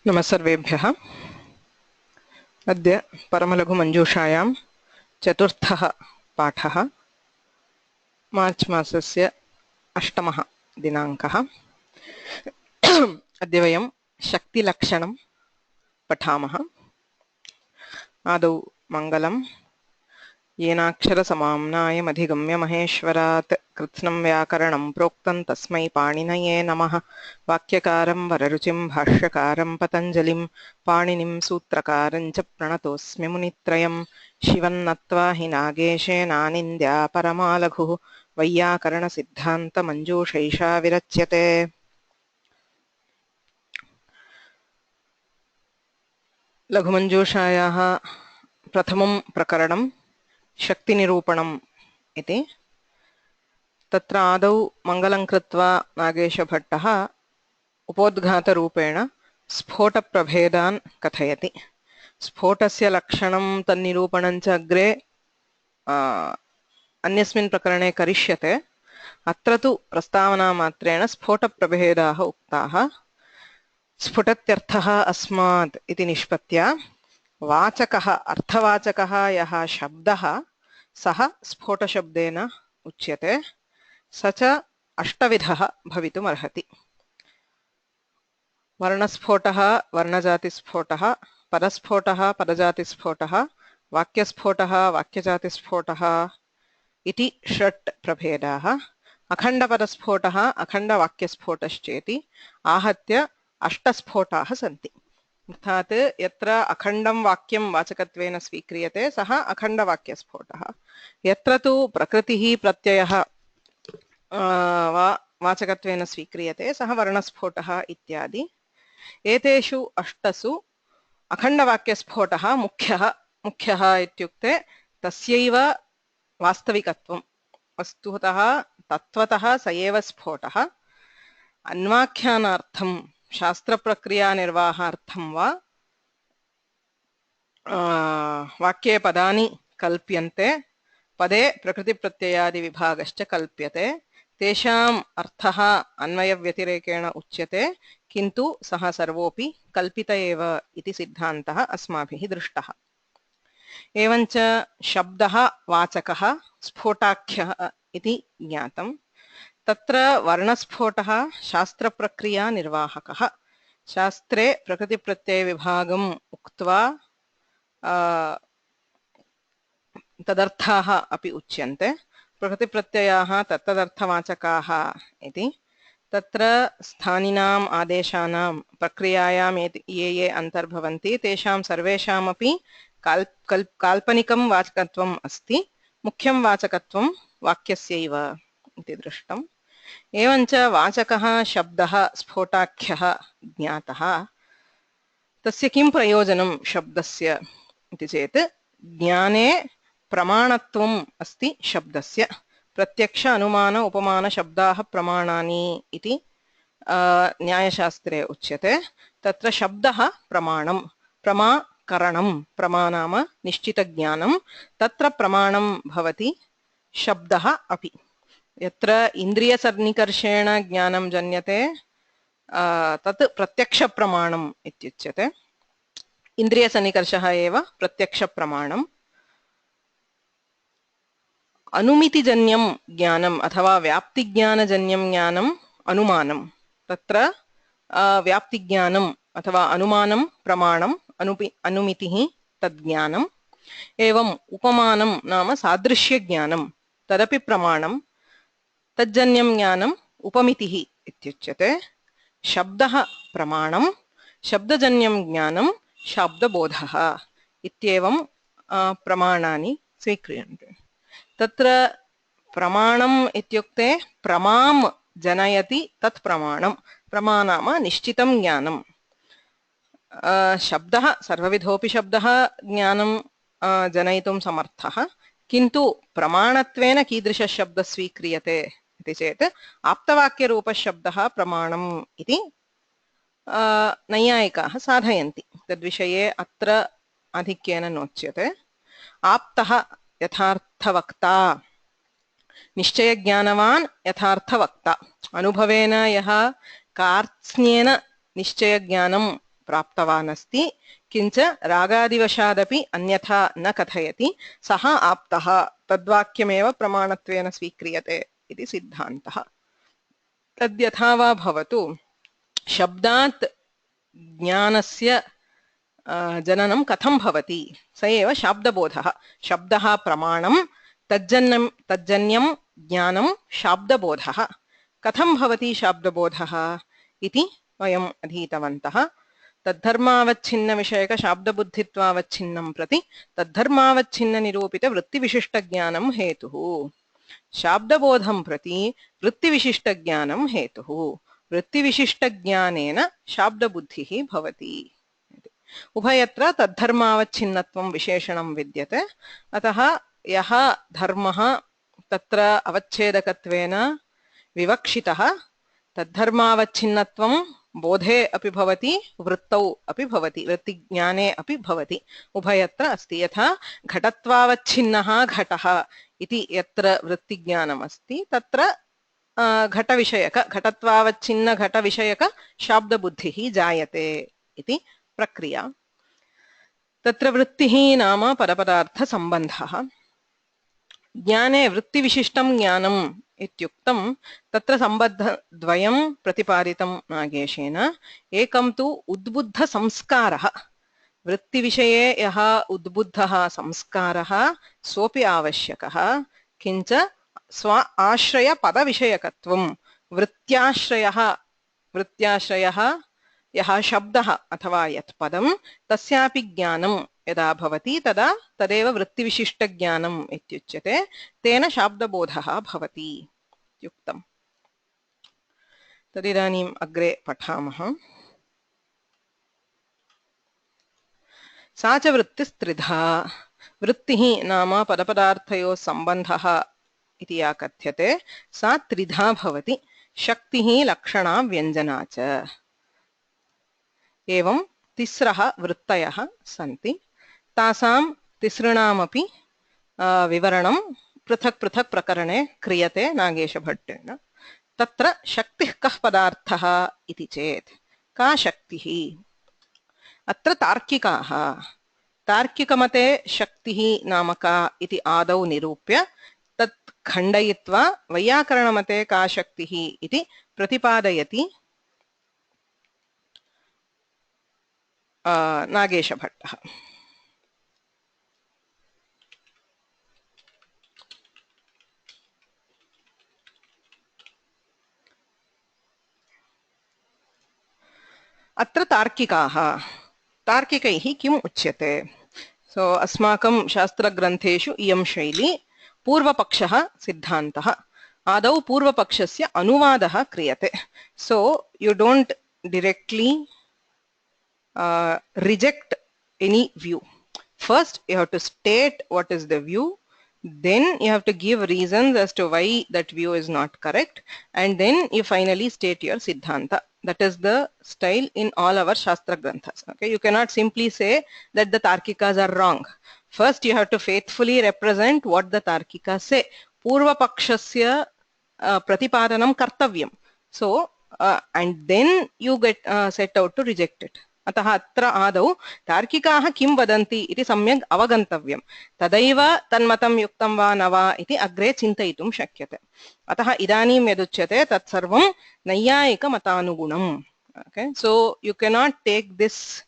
नमः सर्वेभ्यः। अद्य परमलघुमञ्जूषायां चतुर्थः पाठः। मार्च मासस्य 8 दिनाङ्कः। अद्य वयं शक्तिलक्षणं पठामः। आदौ मङ्गलं। येनाक्षरसमाम्नायमधिगम्य महेश्वरात् कृत्स्नं व्याकरणं प्रोक्तं तस्मै पाणिनये नमः। वाक्यकारं वररुचिं भाष्यकारं पतञ्जलिं पाणिनिं सूत्रकारं च प्रणतोऽस्मि मुनित्रयं। शिवन्नत्वा हि नागेशेनानिन्द्या परमालघुः वैयाकरणसिद्धान्तमञ्जूषैषा विरच्यते। लघुमञ्जूषायाः प्रथमं प्रकरणं शक्तिनिरूपणम् इति। तत्र आदौ मङ्गलं कृत्वा नागेशभट्टः उपोद्घातरूपेण स्फोटप्रभेदान् कथयति। स्फोटस्य लक्षणं तन्निरूपणं च अग्रे अन्यस्मिन् प्रकरणे करिष्यते। अत्र तु प्रस्तावनामात्रेण स्फोटप्रभेदाः उक्ताः। स्फुटत्यर्थः अस्मात् इति निष्पत्त्या वाचकः अर्थवाचकः यः शब्दः सः स्फोटशब्देन उच्यते। स च अष्टविधः भवितुमर्हति। वर्णस्फोटः, वर्णजातिस्फोटः, पदस्फोटः, पदजातिस्फोटः, वाक्यस्फोटः, वाक्यजातिस्फोटः इति षट् प्रभेदाः। अखण्डपदस्फोटः, अखण्डवाक्यस्फोटश्चेति आहत्य अष्टस्फोटाः सन्ति। अर्थात् यत्र अखण्डं वाक्यं वाचकत्वेन स्वीक्रियते सः अखण्डवाक्यस्फोटः। यत्र तु प्रकृतिः प्रत्ययः वाचकत्वेन स्वीक्रियते सः वर्णस्फोटः इत्यादि। एतेषु अष्टसु अखण्डवाक्यस्फोटः मुख्यः इत्युक्ते तस्यैव वास्तविकत्वं, वस्तुतः तत्त्वतः स एव स्फोटः। अन्वाख्यानार्थं शास्त्रप्रक्रियानिर्वाहार्थं वा वाक्ये पदानि कल्प्यन्ते, पदे प्रकृतिप्रत्ययादिविभागश्च कल्प्यते। तेषाम् अर्थः अन्वयव्यतिरेकेण उच्यते, किन्तु सः सर्वोऽपि कल्पित एव इति सिद्धान्तः अस्माभिः दृष्टः। एवञ्च शब्दः वाचकः स्फोटाख्यः इति ज्ञातं। तत्र वर्णस्फोटः शास्त्रप्रक्रियानिर्वाहकः। शास्त्रे प्रकृतिप्रत्ययविभागम् उक्त्वा तदर्थाः अपि उच्यन्ते। प्रकृतिप्रत्ययाः तत्तदर्थवाचकाः इति। तत्र स्थानिनाम् आदेशानां प्रक्रियायां ये अन्तर्भवन्ति तेषां सर्वेषामपि काल्पनिकं वाचकत्वम् अस्ति, मुख्यं वाचकत्वं वाक्यस्यैव इति दृष्टम्। एवञ्च वाचकः शब्दः स्फोटाख्यः ज्ञातः। तस्य किं प्रयोजनं शब्दस्य इति चेत् ज्ञाने प्रमाणत्वम् अस्ति शब्दस्य। प्रत्यक्ष अनुमान उपमान शब्दाः प्रमाणानि इति न्यायशास्त्रे उच्यते। तत्र शब्दः प्रमाणं, प्रमाकरणं, प्रमा नाम निश्चितज्ञानं, तत्र प्रमाणं भवति शब्दः अपि। यत्र इन्द्रियसन्निकर्षेण ज्ञानं जन्यते तत् प्रत्यक्षप्रमाणम् इत्युच्यते। इन्द्रियसन्निकर्षः एव प्रत्यक्षप्रमाणम्। अनुमितिजन्यं ज्ञानम् अथवा व्याप्तिज्ञानजन्यं ज्ञानम् अनुमानं। तत्र व्याप्तिज्ञानम् अथवा अनुमानं प्रमाणम्, अनुमितिः तद्ज्ञानम्। एवम् उपमानं नाम सादृश्यज्ञानं, तदपि प्रमाणं। तज्जन्यं ज्ञानम् उपमितिः इत्युच्यते। शब्दः प्रमाणं, शब्दजन्यं ज्ञानं शब्दबोधः इत्येवं प्रमाणानि स्वीक्रियन्ते। तत्र प्रमाणम् इत्युक्ते प्रमां जनयति तत् प्रमाणं। प्रमा नाम निश्चितं ज्ञानं। शब्दः सर्वविधोऽपि शब्दः ज्ञानं जनयितुं समर्थः, किन्तु प्रमाणत्वेन कीदृशः शब्दः स्वीक्रियते इति चेत् आप्तवाक्यरूपशब्दः प्रमाणम् इति नैयायिकाः साधयन्ति। तद्विषये अत्र आधिक्येन नोच्यते। आप्तः यथार्थवक्ता, निश्चयज्ञानवान् यथार्थवक्ता। अनुभवेन यः कार्त्स्न्येन निश्चयज्ञानं प्राप्तवान् अस्ति किञ्च रागादिवशादपि अन्यथा न कथयति सः आप्तः तद्वाक्यमेव प्रमाणत्वेन स्वीक्रियते इति सिद्धान्तः। तद्यथा वा भवतु शब्दात् ज्ञानस्य जननं कथं भवति स एव शाब्दबोधः। शब्दः प्रमाणं तज्जन्यं ज्ञानं शाब्दबोधः। कथं भवति शाब्दबोधः इति वयम् अधीतवन्तः। तद्धर्मावच्छिन्नविषयकशाब्दबुद्धित्वावच्छिन्नं प्रति तद्धर्मावच्छिन्ननिरूपितवृत्तिविशिष्टज्ञानं हेतुः। शाब्दबोधं प्रति वृत्तिविशिष्टज्ञानं हेतुः। वृत्तिविशिष्टज्ञानेन शाब्दबुद्धिः भवति। उभयत्र तद्धर्मावच्छिन्नत्वं विशेषणं विद्यते। अतः यः धर्मः तत्र अवच्छेदकत्वेन विवक्षितः तद्धर्मावच्छिन्नत्वं बोधे अपि भवति वृत्तौ अपि भवति वृत्तिज्ञाने अपि भवति। उभयत्र अस्ति। यथा घटत्वावच्छिन्नः घटः इति यत्र वृत्तिज्ञानम् अस्ति तत्र घटत्वावच्छिन्न घटविषयक शाब्दबुद्धिः जायते इति प्रक्रिया। तत्र वृत्तिः नाम परपदार्थसम्बन्धः। ज्ञाने वृत्तिविशिष्टं ज्ञानम् इत्युक्तं तत्र सम्बन्धद्वयं प्रतिपादितं नागेशेन। एकं तु उद्बुद्धसंस्कारः। वृत्तिविषये यः उद्बुद्धः संस्कारः सोऽपि आवश्यकः। किञ्च स्व आश्रयपदविषयकत्वं वृत्त्याश्रयः यः शब्दः अथवा यत् पदं तस्यापि ज्ञानं यदा भवति तदा तदेव वृत्तिविशिष्टज्ञानम् इत्युच्यते। तेन शाब्दबोधः भवति इत्युक्तम्। तदिदानीम् अग्रे पठामः। सा च वृत्तिस्त्रिधा। वृत्तिः नाम पदपदार्थयोः सम्बन्धः इति या कथ्यते सा त्रिधा भवति। शक्तिः लक्षणा व्यञ्जना च। एवं तिस्रः वृत्तयः सन्ति। तासां तिसृणामपि विवरणं पृथक् पृथक् प्रकरणे क्रियते नागेशभट्टेन। तत्र शक्तिः कः पदार्थः इति चेत् का शक्तिः? अत्र तार्किकाः तार्किकमते शक्तिः नाम का इति आदौ निरूप्य तत् खण्डयित्वा वैयाकरणमते का शक्तिः इति प्रतिपादयति नागेशभट्टः। अत्र तार्किकाः तार्किकैः किम् उच्यते? सो अस्माकं शास्त्रग्रन्थेषु इयं शैली पूर्वपक्षः सिद्धान्तः। आदौ पूर्वपक्षस्य अनुवादः क्रियते। So you don't directly reject any view. First you have to state what is the view, then you have to give reasons as to why that view is not correct, and then you finally state your siddhanta. That is the style in all our shastra granthas. Okay, you cannot simply say that the tarkikas are wrong. First you have to faithfully represent what the tarkikas say. Purva pakshasya pratipadanam kartavyam. So and then you get set out to reject it. अतः अत्र आदौ तार्किकाः किं वदन्ति इति सम्यक् अवगन्तव्यं। तदैव तन्मतं युक्तं वा न वा इति अग्रे चिन्तयितुं शक्यते। अतः इदानीं यदुच्यते तत्सर्वं नैयायिकमतानुगुणम्। Okay, so you cannot take this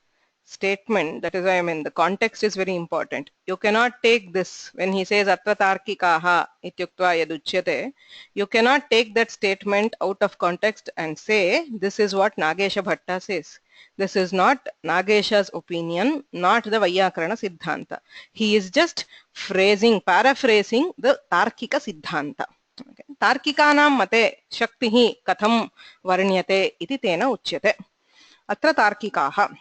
statement, that is why I mean the context is very important. You cannot take this when he says atra tarkikaha ityuktva yaduchyate, you cannot take that statement out of context and say this is what Nagesha Bhatta says. This is not Nagesha's opinion, not the Vaiyakarana Siddhanta. He is just paraphrasing the Tarkika Siddhanta. Okay. Tarkikanam mate shaktihi katham varnyate iti tena uchyate. Atra tarkikaha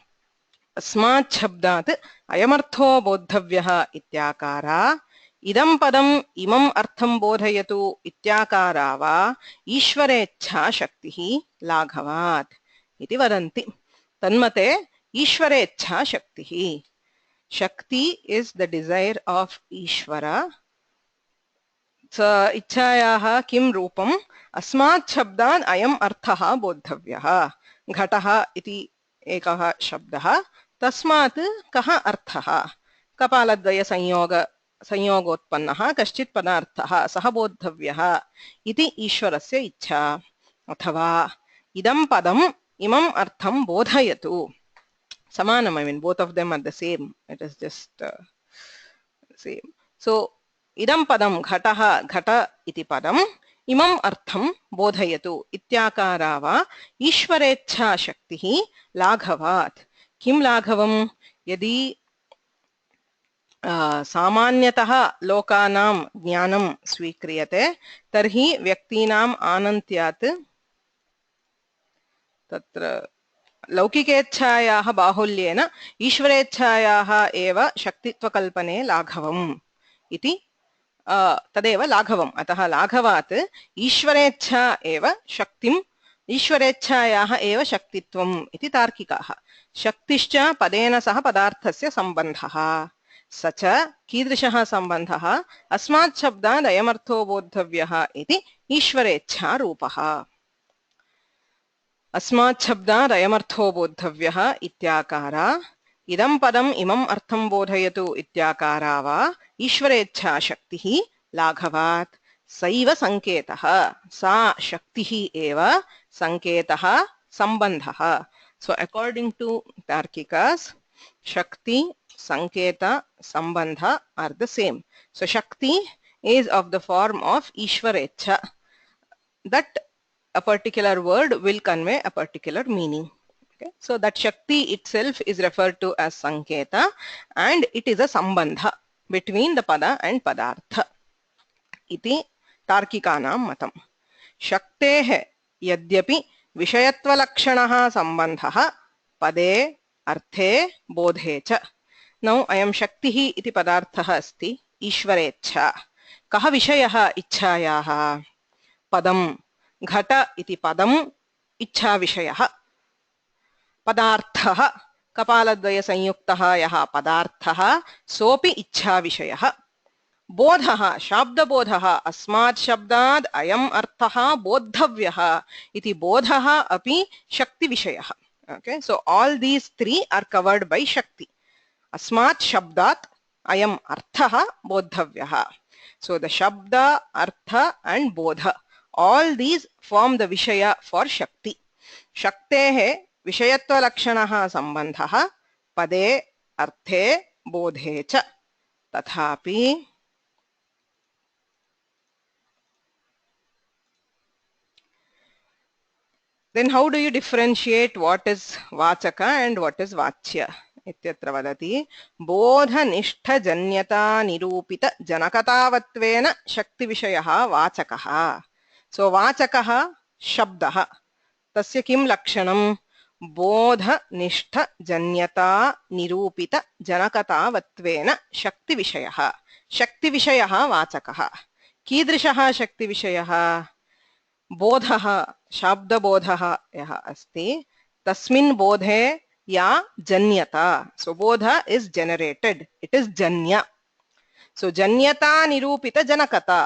अस्मात् शब्दात् अयमर्थो बोद्धव्यः इत्याकारा इदं पदम् इमम् अर्थं बोधयतु इत्याकारा वा ईश्वरेच्छा शक्तिः लाघवात् इति वदन्ति। तन्मते ईश्वरेच्छा शक्तिः, शक्ति is the desire of ईश्वरा। इच्छायाः किं रूपम्? अस्मात् शब्दात् अयम् अर्थः बोद्धव्यः। घटः इति एकः शब्दः तस्मात् कः अर्थः कपालद्वय संयोगोत्पन्नः कश्चित् पदार्थः सः बोद्धव्यः इति ईश्वरस्य इच्छा अथवा इदं पदम् इमम् अर्थं बोधयतु samanam. I mean, both of them are the same. It is just same. So idam padam ghataha ghata iti padam imam artham bodhayatu ityakara va ishwarecha shaktihi laghavat. Kim laghavam yadi सामान्यतः लोकानां ज्ञानं स्वीक्रियते तर्हि व्यक्तीनाम् आनन्त्यात् तत्र लौकिकेच्छायाः बाहुल्येन ईश्वरेच्छायाः एव शक्तित्वकल्पने लाघवम् इति तदेव लाघवम् अतः लाघवात् ईश्वरेच्छा एव शक्तिम् ईश्वरेच्छायाः एव शक्तित्वम् इति तार्किकाः शक्तिश्च पदेन सह पदार्थस्य सम्बन्धः स च कीदृशः सम्बन्धः अस्मात् शब्दात् अयमर्थो बोद्धव्यः इति ईश्वरेच्छा रूपः अस्मात् शब्दात् अयमर्थो बोद्धव्यः इत्याकारा इदं पदम् इमम् अर्थं बोधयतु इत्याकारा वा ईश्वरेच्छा शक्तिः लाघवात् सैव संकेतः सा शक्तिः एव संकेतः सम्बन्धः so according to Tarkikas shakti sanketa sambandha are the same so shakti is of the form of ishwarecha that a particular word will convey a particular meaning. Okay? So that Shakti itself is referred to as Sanketa and it is a Sambandha between the Pada and Padartha. Iti Tarkikanam matam. Shaktehe yadyapi Vishayatvalakshanaha Sambandhaha Pade Arthe Bodhe cha. Now I am Shaktihi iti Padarthaha asti Ishwarecha. Kaha Vishayaha Ichchayaha Padam घट इति पदम् इच्छा विषयः पदार्थः कपालद्वय संयुक्तः यः पदार्थः सोपि इच्छा विषयः बोधः शाब्दबोधः अस्मात् शब्दात् अयम् अर्थः बोद्धव्यः इति बोधः अपि शक्ति विषयः okay so all these three are covered by shakti अस्मात् शब्दात् अयम् अर्थः बोद्धव्यः so the shabda artha and bodha all these form the vishaya for shakti shaktehe vishayatva lakshanaha sambandhaha pade arthe bodhe cha tathapi then how do you differentiate what is vachaka and what is vachya इत्यत्र वदति बोधनिष्ठजन्यता निरूपित जनकतावत्वेन शक्तिविषयः वाचकः सो वाचकः शब्दः तस्य किं लक्षणं बोधनिष्ठजन्यता निरूपित जनकतावत्वेन शक्तिविषयः वाचकः कीदृशः शक्तिविषयः बोधः शाब्दबोधः यः अस्ति तस्मिन् बोधे या जन्यता so bodha is generated it is janya so janyata nirupita janakata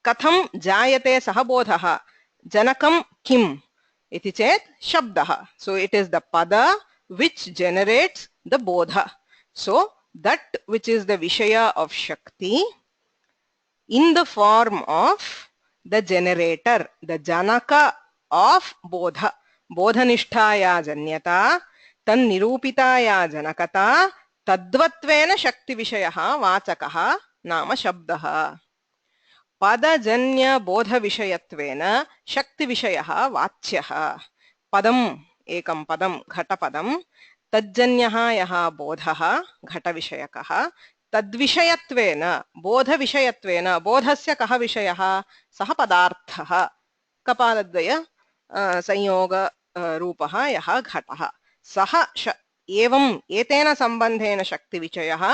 katham jayate sah bodhah janakam kim iti chet shabdah so it is the pada which generates the bodha so that which is the vishaya of shakti in the form of the generator the janaka of bodha बोधनिष्ठाया जन्यता तन्निरूपिताया जनकता तद्वत्वेन शक्तिविषयः वाचकः नाम शब्दः पदजन्य बोधविषयत्वेन शक्तिविषयः वाच्यः पदम् एकं पदं घटपदं तज्जन्यः यः बोधः घटविषयकः तद्विषयत्वेन बोधविषयत्वेन बोधस्य कः विषयः सः पदार्थः कपालद्वय संयोग रूपः यः घटः सः एवम् एतेन सम्बन्धेन शक्तिविषयः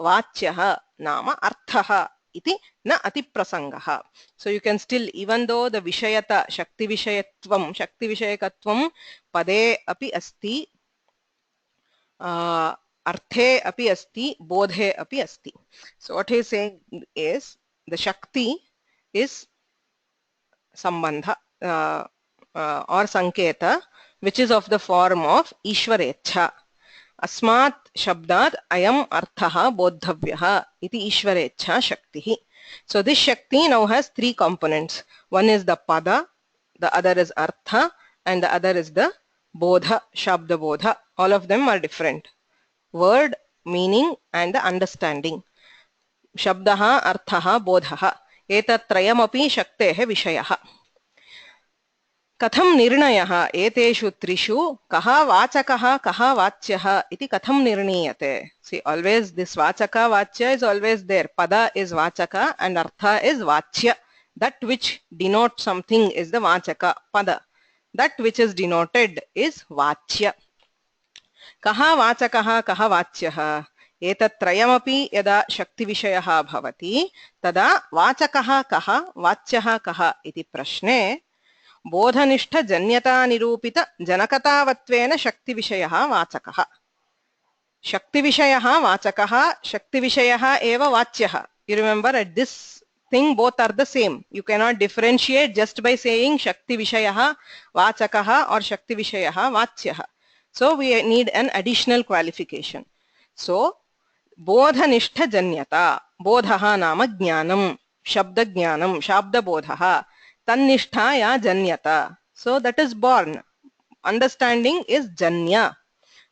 वाच्यः नाम अर्थः इति न अतिप्रसङ्गः so you can still even though the विषयता शक्तिविषयकत्वं पदे अपि अस्ति अर्थे अपि अस्ति बोधे अपि अस्ति so what he is saying is the shakti is sambandha or sanketa which is of the form of Ishwarecha. Asmat shabdat ayam arthaha bodhavyah iti Ishwarecha Shaktihi. So this Shakti now has three components. One is the pada, the other is artha, and the other is the bodha, shabda bodha. All of them are different. Word, meaning, and the understanding. Shabdaha, arthaha, bodhaha. Etatrayamapi shaktehe vishayah. कथम निर्णयः एतेषु त्रिषु कः वाचकः कः वाच्यः इति कथम निर्णीयते. See, always this vachaka vachya is always there. Pada is vachaka and artha is vachya. That which denotes something is the vachaka pada. That which is denoted is vachya. कः वाचकः कः वाच्यः एतत्त्रयमपि यदा शक्तिविषयः भवति तदा वाचकः कः वाच्यः कः इति प्रश्ने बोधनिष्ठ जन्यता निरूपित जनकतावत्वेन शक्तिविषयः वाचकः. शक्तिविषयः वाचकः, शक्तिविषयः एव वाच्यः. You remember, at this thing both are the same. You cannot differentiate just by saying shaktivishayah vachakah or shaktivishayah vachyah. So we need an additional qualification. So bodhanishta janyata, bodhaha nama jnanam, shabda jnanam, shabda bodhaha, tannishtha ya janyata. So that is born. Understanding is janya.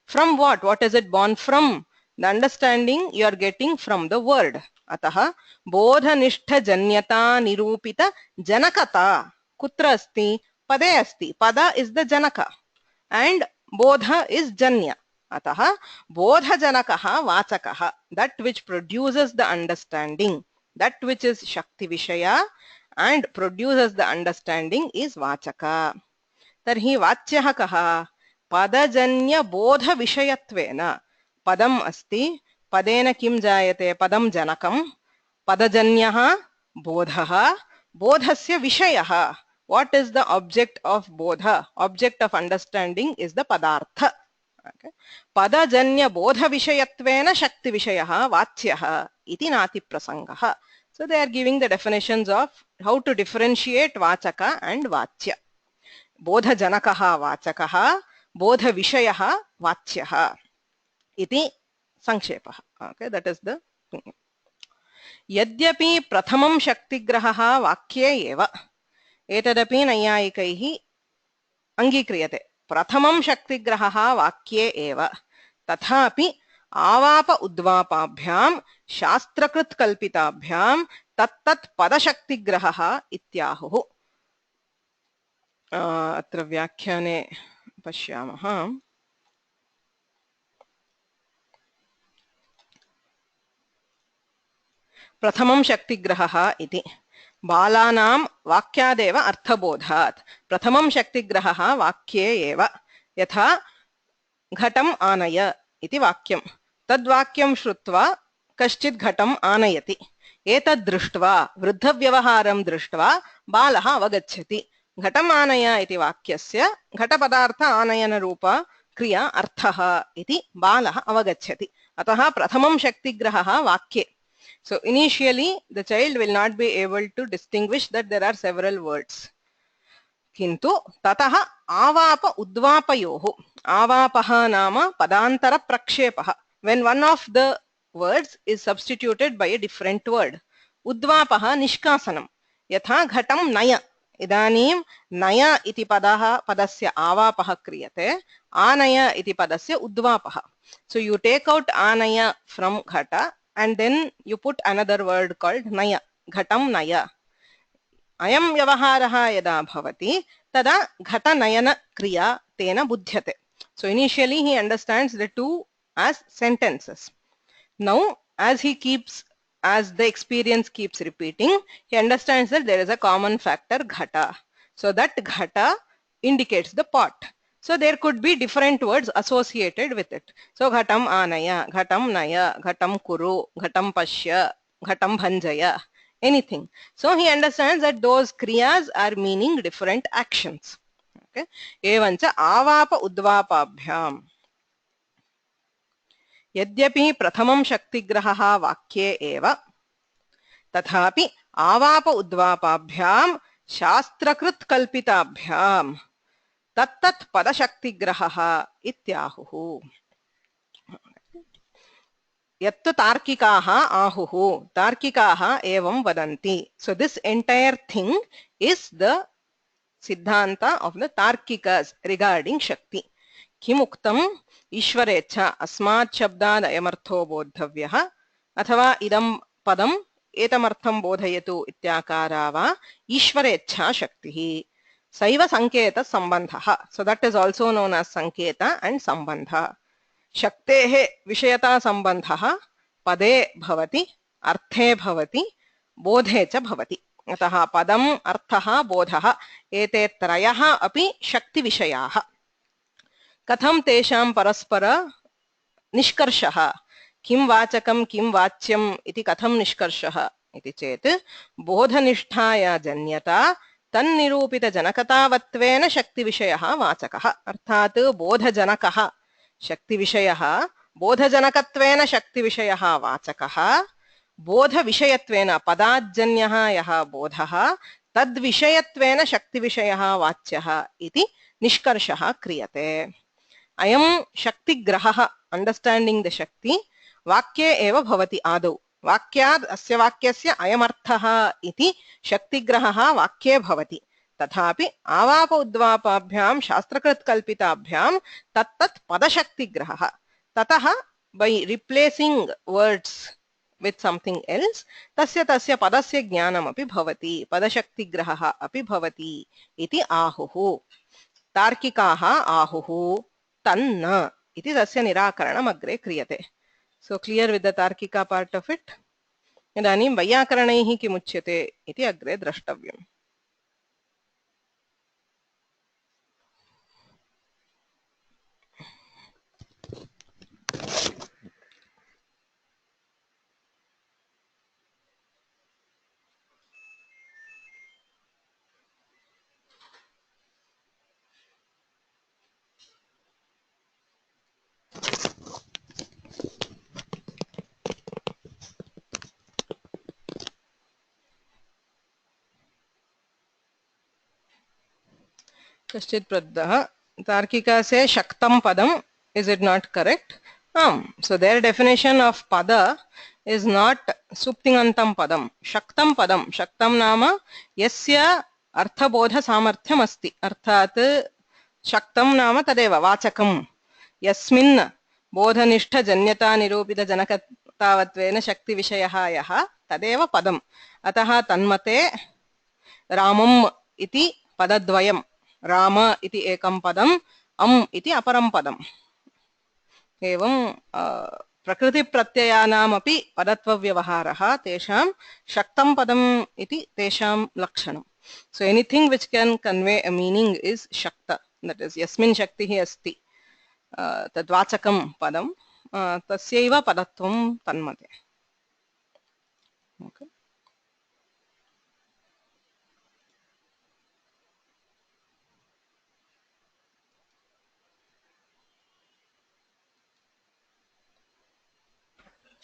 From what? What is it born from? The understanding you are getting from the word. Ataha bodhanishta janyata nirupita janakata kutra asti? Pade asti. Pada is the janaka and bodha is janya. Ataha bodha janakaha vachakaha. That which produces the understanding, that which is shakti vishaya and produces the understanding is vachaka. Tarhi vachyah kaha? Padajanya bodha vishayatvena. Padam asti. Padena kim jayate? Padam janakam. Padajanyaha bodhaha. Bodhasya vishayaha. What is the object of bodha? Object of understanding is the padartha. Okay. Padajanya bodha vishayatvena shakti vishayaha vachyaha iti nati prasangaha. So they are giving the definitions of how to differentiate vachaka and vachya. Bodha janakaha vachakaha, bodha vishayaha vachyaha iti sankshepaha. Okay, that is the thing. Yadyapi prathamam shaktigrahaha vakye eva. Etadapi nayayikaihi angikriyate. Prathamam shaktigrahaha vakye eva. Tathapi avapa udvapabhyam shastrakrit kalpitabhyam tattat padashaktigrahaha ityahuhu. अत्र व्याख्याने पश्यामः. प्रथमं शक्तिग्रहः इति बालानां वाक्यादेव अर्थबोधात्. प्रथमं शक्तिग्रहः वाक्ये एव. यथा घटम् आनय इति वाक्यं. तद्वाक्यं श्रुत्वा कश्चित् घटम् आनयति. एतद् दृष्ट्वा वृद्धव्यवहारं दृष्ट्वा बालः अवगच्छति. घटम् आनय इति वाक्यस्य घटपदार्थ आनयन रूप क्रिया अर्थः इति बालः अवगच्छति. अतः प्रथमं शक्तिग्रहः वाक्ये. So initially the child will not be able to distinguish that there are several words. Kintu tataha avapa udvapayoho. Avapaha nama padantara prakshepaha. When one of the words is substituted by a different word. Udvapaha nishkasanam. Yatha ghatam naya. इदानीं नय इति पदस्य आवापः क्रियते. आनय इति पदस्य उद्वापः. So you take out anaya from ghata and then you put another word called naya. Ghatam naya. Ayam vyavaharah yada bhavati tada ghata nayana kriya tena buddhyate. So initially he understands the two as sentences. Now as the experience keeps repeating, he understands that there is a common factor ghata. So that ghata indicates the pot. So there could be different words associated with it. So ghatam anaya, ghatam naya, ghatam kuru, ghatam pashya, ghatam bhanjaya, anything. So he understands that those kriyas are meaning different actions. Okay. Evancha avapa udvapabhyam. यद्यपि प्रथमं शक्तिग्रहः वाक्ये एव तथापि आवाप उद्वापाभ्याम शास्त्रकृत कल्पिताभ्याम तत्तत् पदशक्तिग्रहः इत्याहुः। यत्तु तार्किकाः आहुः, तार्किकाः एवं वदन्ति. So this entire thing is the Siddhanta of the Tarkikas regarding Shakti. किम उक्तम ईश्वरेच्छा अस्मात् शब्दाद् अयमर्थो बोद्धव्यः अथवा इदं पदम् एतमर्थं बोधयतु इत्याकारा वा ईश्वरेच्छा शक्तिः सैव संकेत संबंधः. So that is also known as संकेत एंड संबंध. शक्तेः विषयता संबंधः पदे भवति, अर्थे भवति, बोधे च भवति. अतः पदम्, अर्थः, बोधः एते त्रयः अपि शक्ति विषयाः. कथं तेषां परस्पर निष्कर्षः, किं वाचकं किं वाच्यम् इति कथं निष्कर्षः इति चेत् बोधनिष्ठाया जन्यता तन्निरूपित जनकतावत्वेन शक्तिविषयः वाचकः. अर्थात् बोधजनकः शक्तिविषयः, बोधजनकत्वेन शक्तिविषयः वाचकः, बोधविषयत्वेन पदाज्जन्यः यः बोधः तद्विषयत्वेन शक्तिविषयः वाच्यः इति निष्कर्षः क्रियते. अयं शक्तिग्रहः, अंडरस्टैंडिंग द शक्ति, वाक्ये एव भवति. आदौ वाक्यात् अस्य वाक्यस्य अयमर्थः इति शक्तिग्रहः वाक्ये भवति. तथापि आवाप उद्वापाभ्यां शास्त्रकृत कल्पिताभ्यां तत्तत् पदशक्तिग्रहः. ततः by replacing words with something else तस्य तस्य पदस्य ज्ञानमपि भवति, पदशक्तिग्रहः अपि भवति इति आहुः. तार्किकाः आहुः तन्न इति तस्य निराकरणम् अग्रे क्रियते. सो क्लियर विद द तार्किका पार्ट ऑफ इट. इदानीं वैयाकरणैः किमुच्यते इति अग्रे द्रष्टव्यम्. कश्चित् प्रद्दः तार्किका से शक्तं पदम, is it not correct? So their definition of pada is not suptingantam padam, shaktam padam. Shaktam नाम यस्य अर्थबोध सामर्थ्यम् अस्ति. अर्थात् शक्तं नाम तदेव वाचकं यस्मिन् बोधनिष्ठ जन्यता निरूपित जनकतावत्वेन शक्ति विषयः यः तदेव पदम्. अतः तन्मते रामम् इति पदद्वयम्, राम इति एकं पदम्, अम् इति अपरं पदम्. एवं प्रकृति प्रत्ययानामपि पदत्वव्यवहारः तेषां शक्तं पदम् इति तेषां लक्षणम्. So anything which can convey a meaning is शक्त, दैट इज यस्मिन् शक्तिः अस्ति तद्वाचकं पदं, तस्यैव पदत्वं तन्मते. ओके.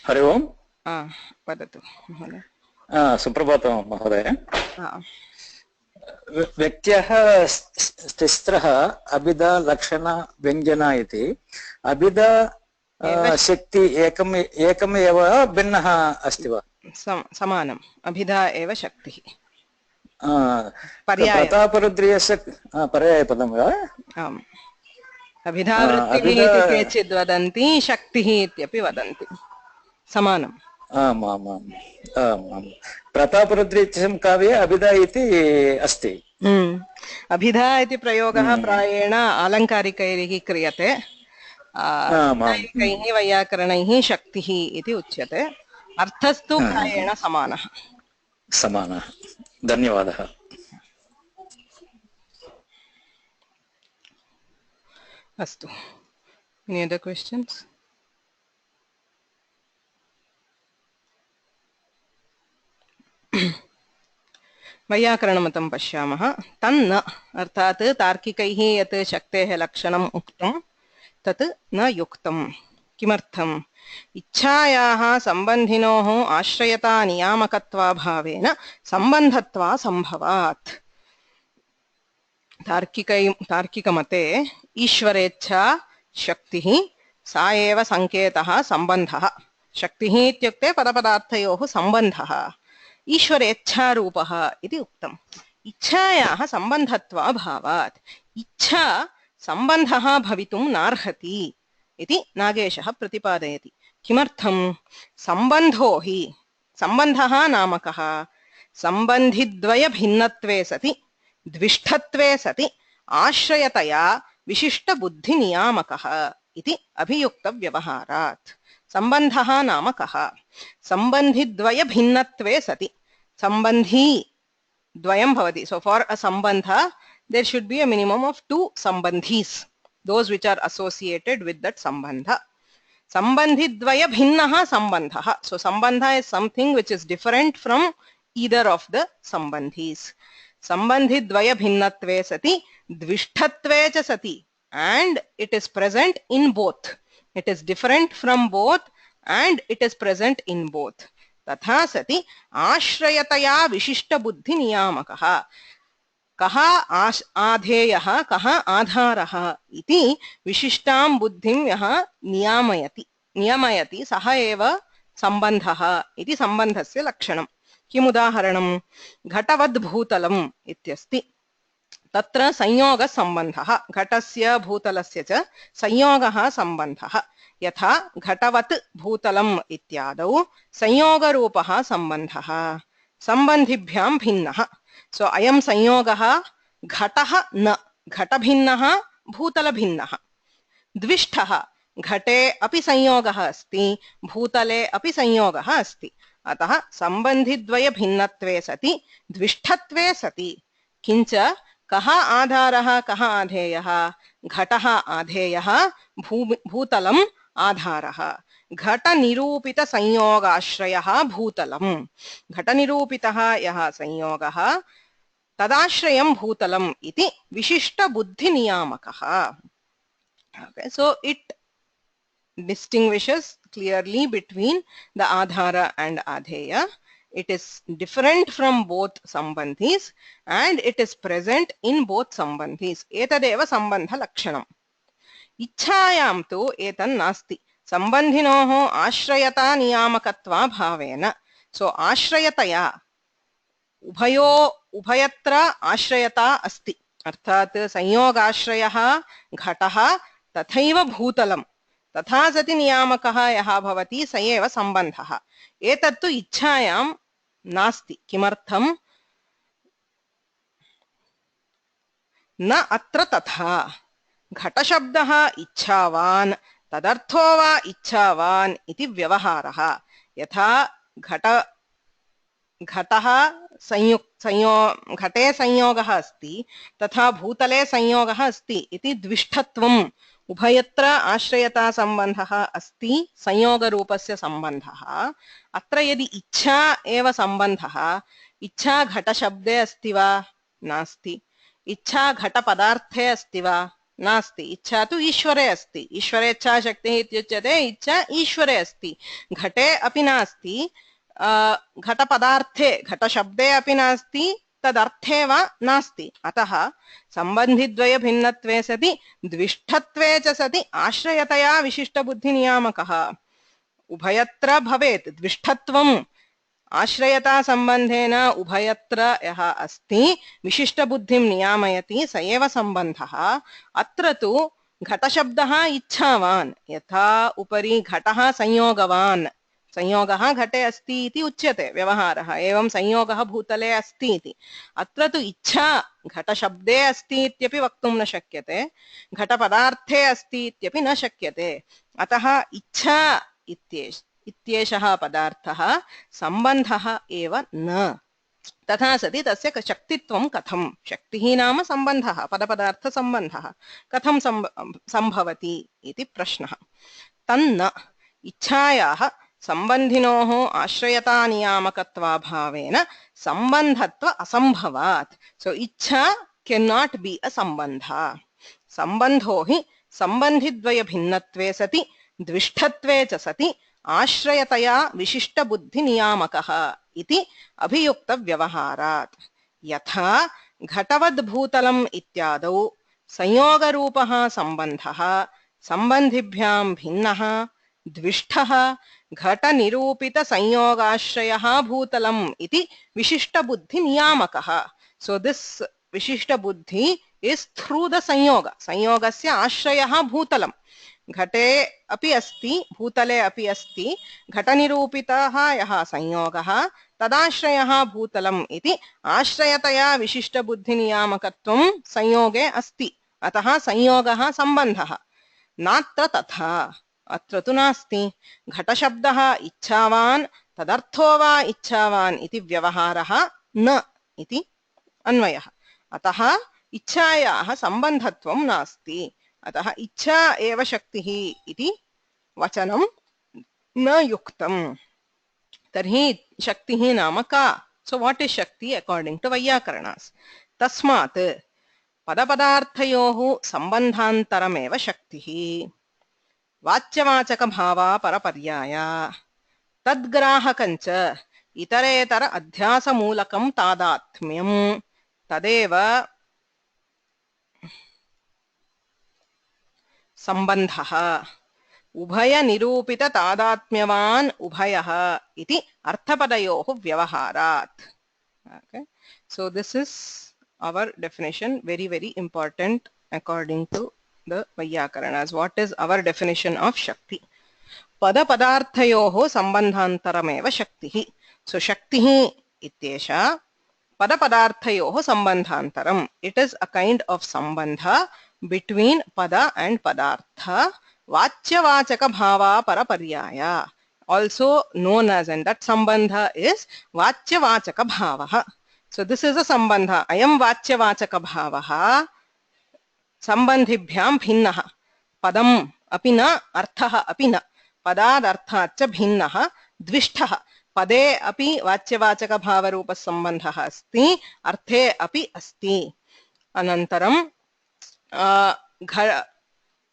हरि ओम्. वदतु महोदय. सुप्रभातं महोदय. व्यक्त्यः तिस्रः अभिधा लक्षण व्यञ्जन इति. अभिधा शक्ति एकमेव भिन्नः अस्ति वा? समानम्. अभिधा एव शक्तिः. प्रतापरुद्रीयस्य पर्यायपदं वा? आम्. अभिधावृत्तिः इति केचित् वदन्ति, शक्तिः इत्यपि वदन्ति. समानम्. आम् आम् आम् आम् आम्. प्रतापरुद्रीयस्य काव्ये अभिधा इति अस्ति. अभिधा इति प्रयोगः प्रायेण आलङ्कारिकैः क्रियते. नैयायिकैः वैयाकरणैः शक्तिः इति उच्यते. अर्थस्तु प्रायेण समानः. समानः. धन्यवादः. अस्तु. Any other questions? वैयाकरणमतं पश्यामः. तन्न अर्थात् तार्किकैः यत् शक्तेः लक्षणम् उक्तं तत् न युक्तम्. किमर्थम्? इच्छायाः सम्बन्धिनोः आश्रयता नियामकत्वाभावेन सम्बन्धत्वा सम्भवात्. तार्किकमते ईश्वरेच्छा शक्तिः सा एव संकेतः सम्बन्धः शक्तिः इत्युक्ते पदपदार्थयोः सम्बन्धः ईश्वरेच्छारूपः इति उक्तम् इच्छायाः सम्बन्धत्वाभावात् इच्छा सम्बन्धः भवितुं नार्हति इति नागेशः प्रतिपादयति किमर्थं सम्बन्धो हि सम्बन्धः नाम कः सम्बन्धिद्वय भिन्नत्वे सति द्विष्ठत्वे सति आश्रयतया विशिष्टबुद्धिनियामकः इति अभियुक्तव्यवहारात् सम्बन्धः नाम कः सम्बन्धिद्वय भिन्नत्वे सति सम्बन्धी द्वयं भवति so for a sambandha there should be a minimum of 2 sambandhis those which are associated with that sambandha sambandhidvaya bhinnaha sambandha so sambandha is something which is different from either of the sambandhis sambandhidvaya bhinnatve sati dvishthatve cha sati and it is present in both it is different from both and it is present in both तथा सति आश्रयतया विशिष्टबुद्धिनियामकः कः आधेयः कः आधारः इति विशिष्टां बुद्धिं यः नियमयति सः एव सम्बन्धः इति सम्बन्धस्य लक्षणं किमुदाहरणं घटवद्भूतलम् इत्यस्ति तत्र संयोगसम्बन्धः घटस्य भूतलस्य च संयोगः सम्बन्धः यथा घटवत् भूतलम् इत्यादौ संयोगरूपः सम्बन्धः सम्बन्धिभ्यां भिन्नः सो अयं संयोगः घटः न घटभिन्नः भूतलभिन्नः द्विष्ठः घटे अपि संयोगः अस्ति भूतले अपि संयोगः अस्ति अतः सम्बन्धिद्वय भिन्नत्वे सति द्विष्ठत्वे सति किञ्च कः आधारः कः आधेयः घटः आधेयः भूतलम् आधारः घटनिरूपित संयोगाश्रयः भूतलम् घटनिरूपितः यः संयोगः तदाश्रयं भूतलम् इति विशिष्टबुद्धिनियामकः okay so it distinguishes clearly between the adhara and adheya it is different from both sambandhis and it is present in both sambandhis etadeva sambandha lakshanam इच्छायां तु एतन् नास्ति सम्बन्धिनोः आश्रयता नियामकत्वा भावेन सो आश्रयतया उभयत्र आश्रयता अस्ति अर्थात् संयोगाश्रयः घटः तथैव भूतलं तथा सति नियामकः यः भवति स एव सम्बन्धः एतत्तु इच्छायां नास्ति किमर्थं न अत्र तथा घटशब्दः इच्छावान् तदर्थो वा इच्छावान् इति व्यवहारः यथा घटः घटे संयोगः अस्ति तथा भूतले संयोगः अस्ति इति द्विष्ठत्वम् उभयत्र आश्रयता सम्बन्धः अस्ति संयोगरूपस्य सम्बन्धः अत्र यदि इच्छा एव सम्बन्धः इच्छा घटशब्दे अस्ति वा नास्ति इच्छा घटपदार्थे अस्ति वा नास्ति इच्छा तु ईश्वरे अस्ति ईश्वरेच्छा शक्तिः इत्युच्यते इच्छा ईश्वरे अस्ति घटे अपि नास्ति घटपदार्थे घटशब्दे अपि नास्ति तदर्थे वा नास्ति अतः सम्बन्धिद्वय भिन्नत्वे सति द्विष्ठत्वे च सति आश्रयतया विशिष्टबुद्धिनियामकः उभयत्र भवेत् द्विष्ठत्वम् आश्रयता सम्बन्धेन उभयत्र यः अस्ति विशिष्टबुद्धिं नियामयति स एव सम्बन्धः अत्र तु घटशब्दः इच्छावान् यथा उपरि घटः संयोगवान् संयोगः घटे अस्ति इति उच्यते व्यवहारः एवं संयोगः भूतले अस्ति इति अत्र तु इच्छा घटशब्दे अस्ति इत्यपि वक्तुं न शक्यते घटपदार्थे अस्ति इत्यपि न शक्यते अतः इच्छा इत्येषः पदार्थः सम्बन्धः एव न तथा सति तस्य शक्तित्वं कथं शक्तिः नाम सम्बन्धः पदपदार्थसम्बन्धः कथं सम्भवति इति प्रश्नः तन्न इच्छायाः सम्बन्धिनोः आश्रयतानियामकत्वाभावेन सम्बन्धत्व असम्भवात् सो इच्छा कैन नॉट बी अ सम्बन्ध सम्बन्धो हि सम्बन्धिद्वय भिन्नत्वे सति द्विष्ठत्वे च सति आश्रयतया विशिष्टबुद्धिनियामकः इति अभियुक्तव्यवहारात् यथा घटवद् भूतलम् इत्यादौ संयोगरूपः सम्बन्धः सम्बन्धिभ्यां भिन्नः द्विष्ठः घटनिरूपितसंयोगाश्रयः भूतलम् इति विशिष्टबुद्धिनियामकः. So this विशिष्टबुद्धि is through the संयोग. संयोगस्य आश्रयः भूतलम्. घटे अपि अस्ति भूतले अपि अस्ति घटनिरूपितः यः संयोगः तदाश्रयः भूतलम् इति आश्रयतया विशिष्टबुद्धिनियामकत्वं संयोगे अस्ति. अतः संयोगः सम्बन्धः. नात्र तथा. अत्र तु नास्ति. घटशब्दः इच्छावान् तदर्थो वा इच्छावान् इति व्यवहारः न इति अन्वयः. अतः इच्छायाः सम्बन्धत्वं नास्ति. अतः इच्छा एव शक्तिः इति वचनं न युक्तम्. तर्हि शक्तिः नाम का? सो वाट् इस् शक्ति अकार्डिङ्ग् टु वैयाकरणास्? तस्मात् पदपदार्थयोः सम्बन्धान्तरमेव शक्तिः. वाच्यवाचकभावा परपर्याया तद्ग्राहकञ्च इतरेतर अध्यासमूलकं तादात्म्यं तदेव सम्बन्धः. उभयनिरूपित तादात्म्यवान् उभयः इति अर्थपदयोः व्यवहारात्. Okay, so this is our definition, very important according to the Vaiyakaranas. What is our definition of Shakti? Pada padarthayoh sambandhantarameva Shaktihi. So Shaktihi ityesha pada padarthayoh sambandhantaram. It is a kind of sambandha between pada and padartha. Vachyavachaka bhava paraparyaya, also known as, and that sambandha is Vachyavachaka bhavaha. So this is a sambandha. Ayam Vachyavachaka bhavaha sambandhibhyam bhinnaha. Padam api na arthaha api na. Padad arthacha bhinnaha dvishthaha. Pade api Vachyavachaka bhava rupa sambandhaha asti, arthe api asti. Anantaram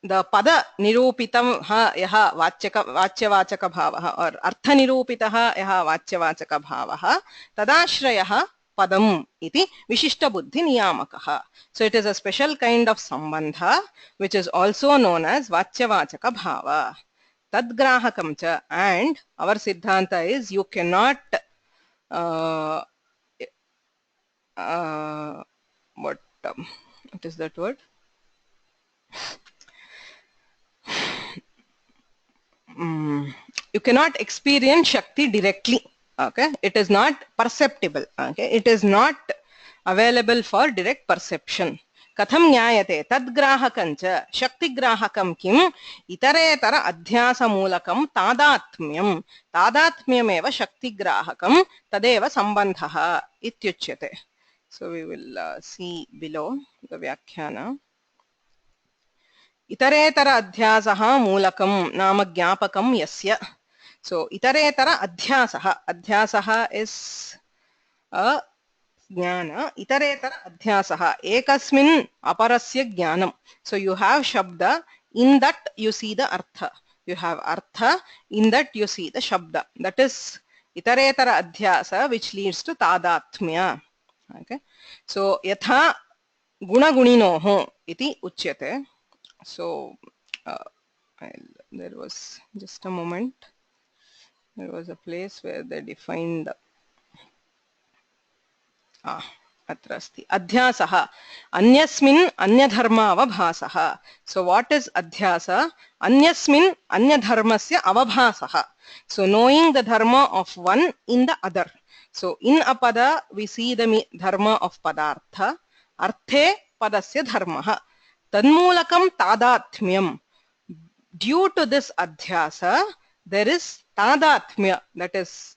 the pada nirupitam yaha vachyavachaka bhavaha or artha nirupitaha yaha vachyavachaka bhavaha tadashrayah padam iti vishishta buddhi niyamakaha. So it is a special kind of sambandha which is also known as vachyavachaka bhava. Tadgrahakam cha, and our siddhanta is you cannot what is that word? You cannot experience Shakti directly. Okay, it is not perceptible. Okay, it is not available for direct perception. Katham nyayate tadgrahakancha shaktigrahakam kim itaretara adhyasa mulakam tadatmyam tadatmyameva shaktigrahakam tadeva sambandhaha ityuchyate. So we will see below the vyakhyana. Itaretara adhyasaha mulakam nama jnapakam yasya. So itaretara adhyasaha. Adhyasaha is a jnana. Itaretara adhyasaha. Ekasmin aparasya jnanam. So you have shabda, in that you see the artha. You have artha, in that you see the shabda. That is itaretara adhyasa, which leads to tadatmya. Okay. So yatha guna guninoho iti uchyate. So there was just a moment. There was a place where they defined atrasti adhyasaha anyasmin anyadharma avabhasaha. So what is adhyasa? Anyasmin anyadharmasya avabhasaha. So knowing the dharma of one in the other. So in a pada we see the dharma of padartha, arthe padasya dharmaha. Tanmulakam tadatmyam. Due to this adhyasa, there is tadatmya, that is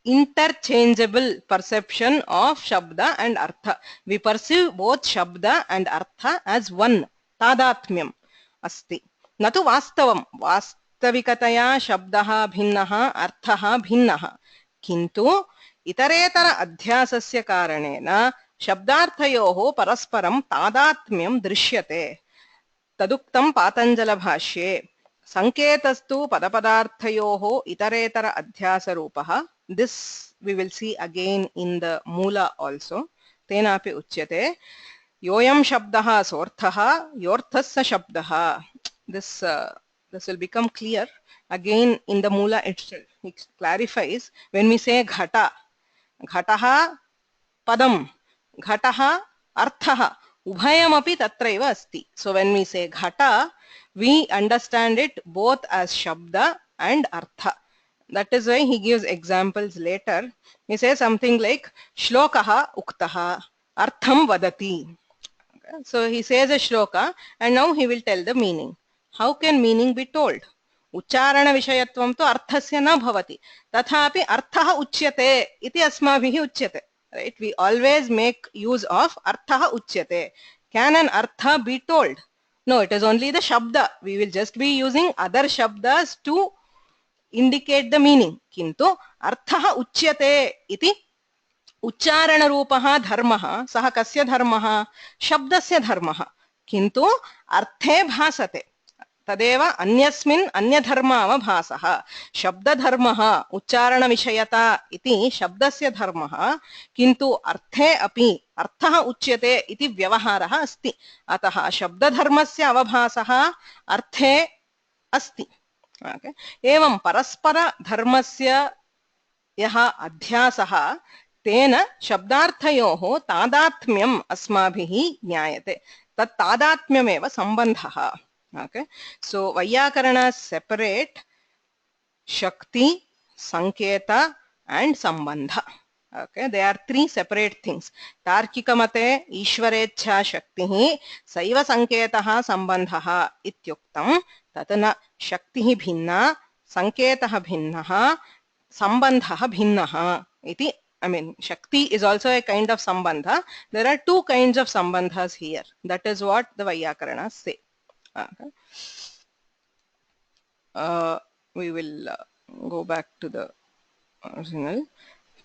interchangeable perception of shabda and artha. We perceive both shabda and artha as one. Tadatmyam asti. Natu vastavam. Vastavikataya shabdaha bhinnaha arthaha bhinnaha. Kintu itaretara adhyasasya karanena शब्दार्थयोः परस्परं तादात्म्यं दृश्यते. तदुक्तं पातंजल भाष्ये. संकेतस्तु पदपदार्थयोः इतरेतर अध्यासरूपः. This we will see again in the Moola also. तेनापि उच्यते योऽयं शब्दः सोऽर्थः योऽर्थस्य शब्दः. This will become clear again in the Moola itself. It clarifies when we say ghata, घटः padam, घटः अर्थः, ubhayamapi tatraiva asti. So when we say ghata, we understand it both as shabda and artha. That is why he gives examples later. He says something like shlokaha uktaha artham vadati. Okay? So he says a shloka and now he will tell the meaning. How can meaning be told? उच्चारण विषयत्वं तु अर्थस्य न भवति, तथापि अर्थः उच्यते इति अस्माभिः उच्यते. Right? We always make use of अर्थः उच्यते. Can an artha be told? No, it is only the shabda. We will just be using other shabdas to indicate the meaning. किन्तु अर्थः उच्यते इति उच्चारण रूपः धर्मः, सः कस्य धर्मः? शब्दस्य धर्मः. किन्तु अर्थे भासते. तदेव अन्यस्मिन् अन्यधर्म अवभासः. शब्दधर्मः उच्चारणविषयता इति शब्दस्य धर्मः, किन्तु अर्थे अपि अर्थः उच्यते इति व्यवहारः अस्ति. अतः शब्दधर्मस्य अवभासः अर्थे अस्ति. एवं परस्परधर्मस्य यः अध्यासः तेन शब्दार्थयोः तादात्म्यम् अस्माभिः ज्ञायते. तत् तादात्म्यमेव सम्बन्धः. Okay, so Vaiyakarana separate Shakti, Sanketa and Sambandha. Okay, they are three separate things. Tarkika mate Ishwarecha Shaktihi Saiva Sanketaha Sambandhaha Ityuktam Tatana Shaktihi Bhinna Sanketaha Bhinnaha Sambandhaha Bhinnaha iti. I mean, Shakti is also a kind of Sambandha. There are two kinds of Sambandhas here. That is what the Vaiyakaranas say. Okay. We will go back to the original.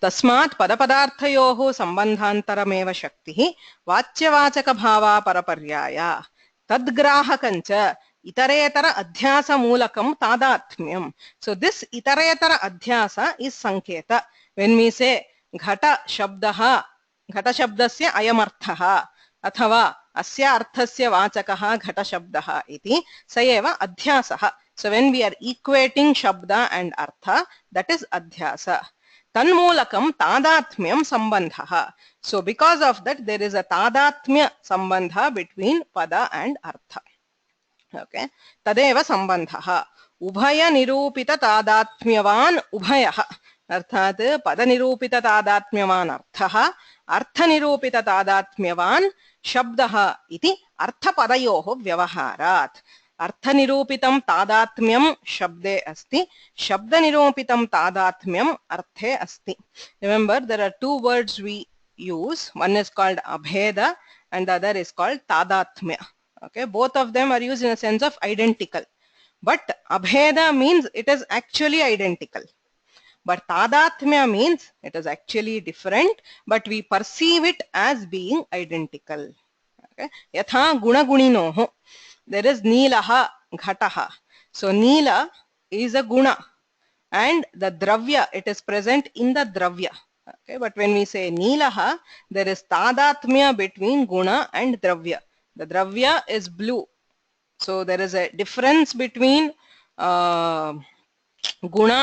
Tasmat padapadarthayoho sambandhantarameva shaktihi vachya-vachaka bhava paraparyaya tadgrahakancha itaretara adhyasa moolakam tadatmyam. So this itaretara adhyasa is sanketa. When we say ghata shabdaha, ghata shabdasya ayamarthaha अथवा अस्य अर्थस्य वाचकः घटशब्दः इति स एव अध्यासः. So when we are equating shabda and artha, that is adhyasa. Tanmulakam tadatmyam sambandhaha. So because of that there is a tadatmya sambandha between pada and artha. Okay. Tadeva sambandhaha. Ubhaya nirupita tadatmyavan ubhayaha. अर्थात पद निरूपित तादात्म्यवान अर्थः अर्थ निरूपित तादात्म्यवान शब्दः इति अर्थपदयोः व्यवहारात्. अर्थ निरूपितं तादात्म्यं शब्दे अस्ति, शब्द निरूपितं तादात्म्यं अर्थे अस्ति. Remember, there are two words we use. One is called abheda and the other is called tadatmya. Okay, both of them are used in a sense of identical, but abheda means it is actually identical. But tadatmya means it is actually different, but we perceive it as being identical. Okay. Yatha guna guninoho. There is nilaha ghataha. So nila is a guna and the dravya, it is present in the dravya. Okay. But when we say nilaha, there is tadatmya between guna and dravya. The dravya is blue. So there is a difference between guna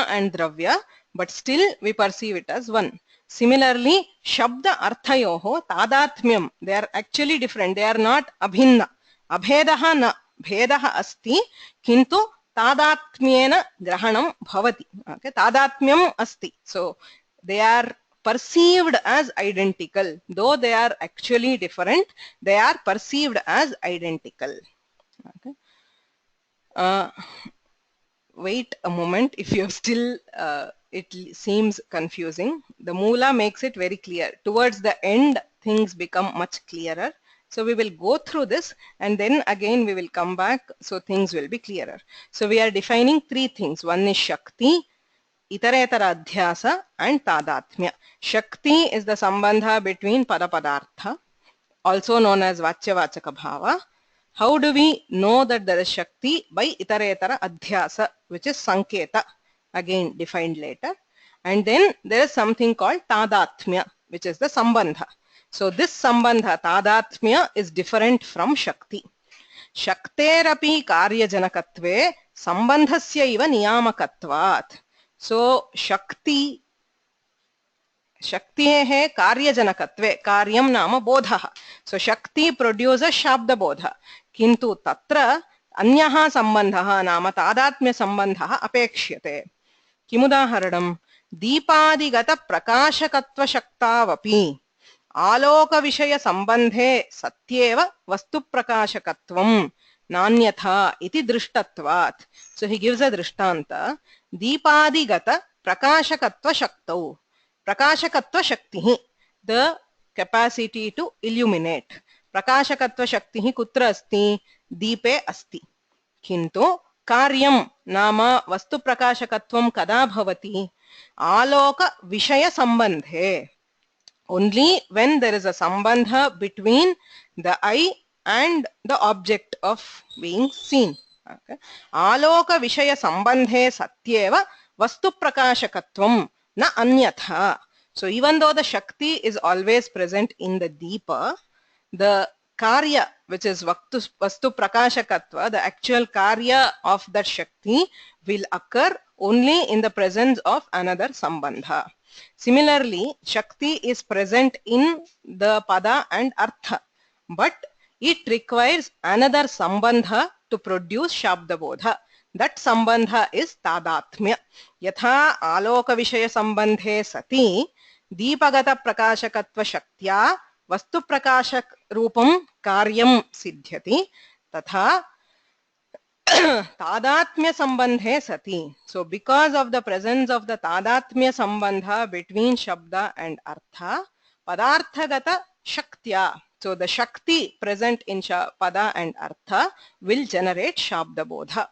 and dravya, but still we perceive it as one. Similarly, shabda arthayoho tadatmyam, they are actually different. They are not abhinna. Abhedaha na bhedaha asti, kintu tadatmyena grahanam bhavati. Okay, tadatmyam asti. So they are perceived as identical. Though they are actually different, they are perceived as identical. Okay. Wait a moment if you still it seems confusing. The Moola makes it very clear. Towards the end things become much clearer. So we will go through this and then again we will come back so things will be clearer. So we are defining three things. One is Shakti, Itaretara Adhyasa and Tadatmya. Shakti is the sambandha between Padapadartha, also known as Vachya-Vachaka Bhava. How do we know that there is Shakti? By Itaretara Adhyasa, which is Sanketa, again defined later. And then there is something called Tadatmya, which is the Sambandha. So this sambandha tadatmya is different from Shakti. Shakterapi karyajanakatve sambandhasya iva niyamakatvat. So Shakti Shaktiyehe karyajanakatve, karyam nama bodha. So Shakti produces shabda bodha. Kintu tatra अन्यः सम्बन्धः नाम तादात्म्य सम्बन्धः अपेक्ष्यते. किमुदाहरणं? दीपादिगत प्रकाशकत्वशक्तावपि आलोकविषय सम्बन्धे सत्येव वस्तुप्रकाशकत्वं नान्यथा इति दृष्टत्वात्. So he gives a दृष्टान्त. दीपादिगत प्रकाशकत्वशक्तौ, प्रकाशकत्वशक्तिः, the capacity to illuminate. प्रकाशकत्वशक्तिः कुत्र अस्ति? दीपे अस्ति. किन्तु कार्यं नाम वस्तुप्रकाशकत्वं कदा भवति? आलोक विषय सम्बन्धे. Only when there is a sambandha between the eye and the object of being seen. Okay. आलोक विषय सम्बन्धे सत्येव वस्तुप्रकाशकत्वं न अन्यथा. So even though the Shakti is always present in the Deepa, the karya, which is vastu prakashakatva, the actual karya of that Shakti will occur only in the presence of another sambandha. Similarly, Shakti is present in the pada and artha, but it requires another sambandha to produce shabda bodha. That sambandha is tadatmya. Yatha aloka vishaya sambandhe sati deepagata prakashakatva shaktya वस्तु प्रकाशक रूपम कार्यम सिद्ध्यति तथा तादात्म्य संबंधे सति. So because of the presence of the tadatmya sambandha between shabda and artha, padarthagata shaktya, so the shakti present in pada and artha will generate shabda bodha.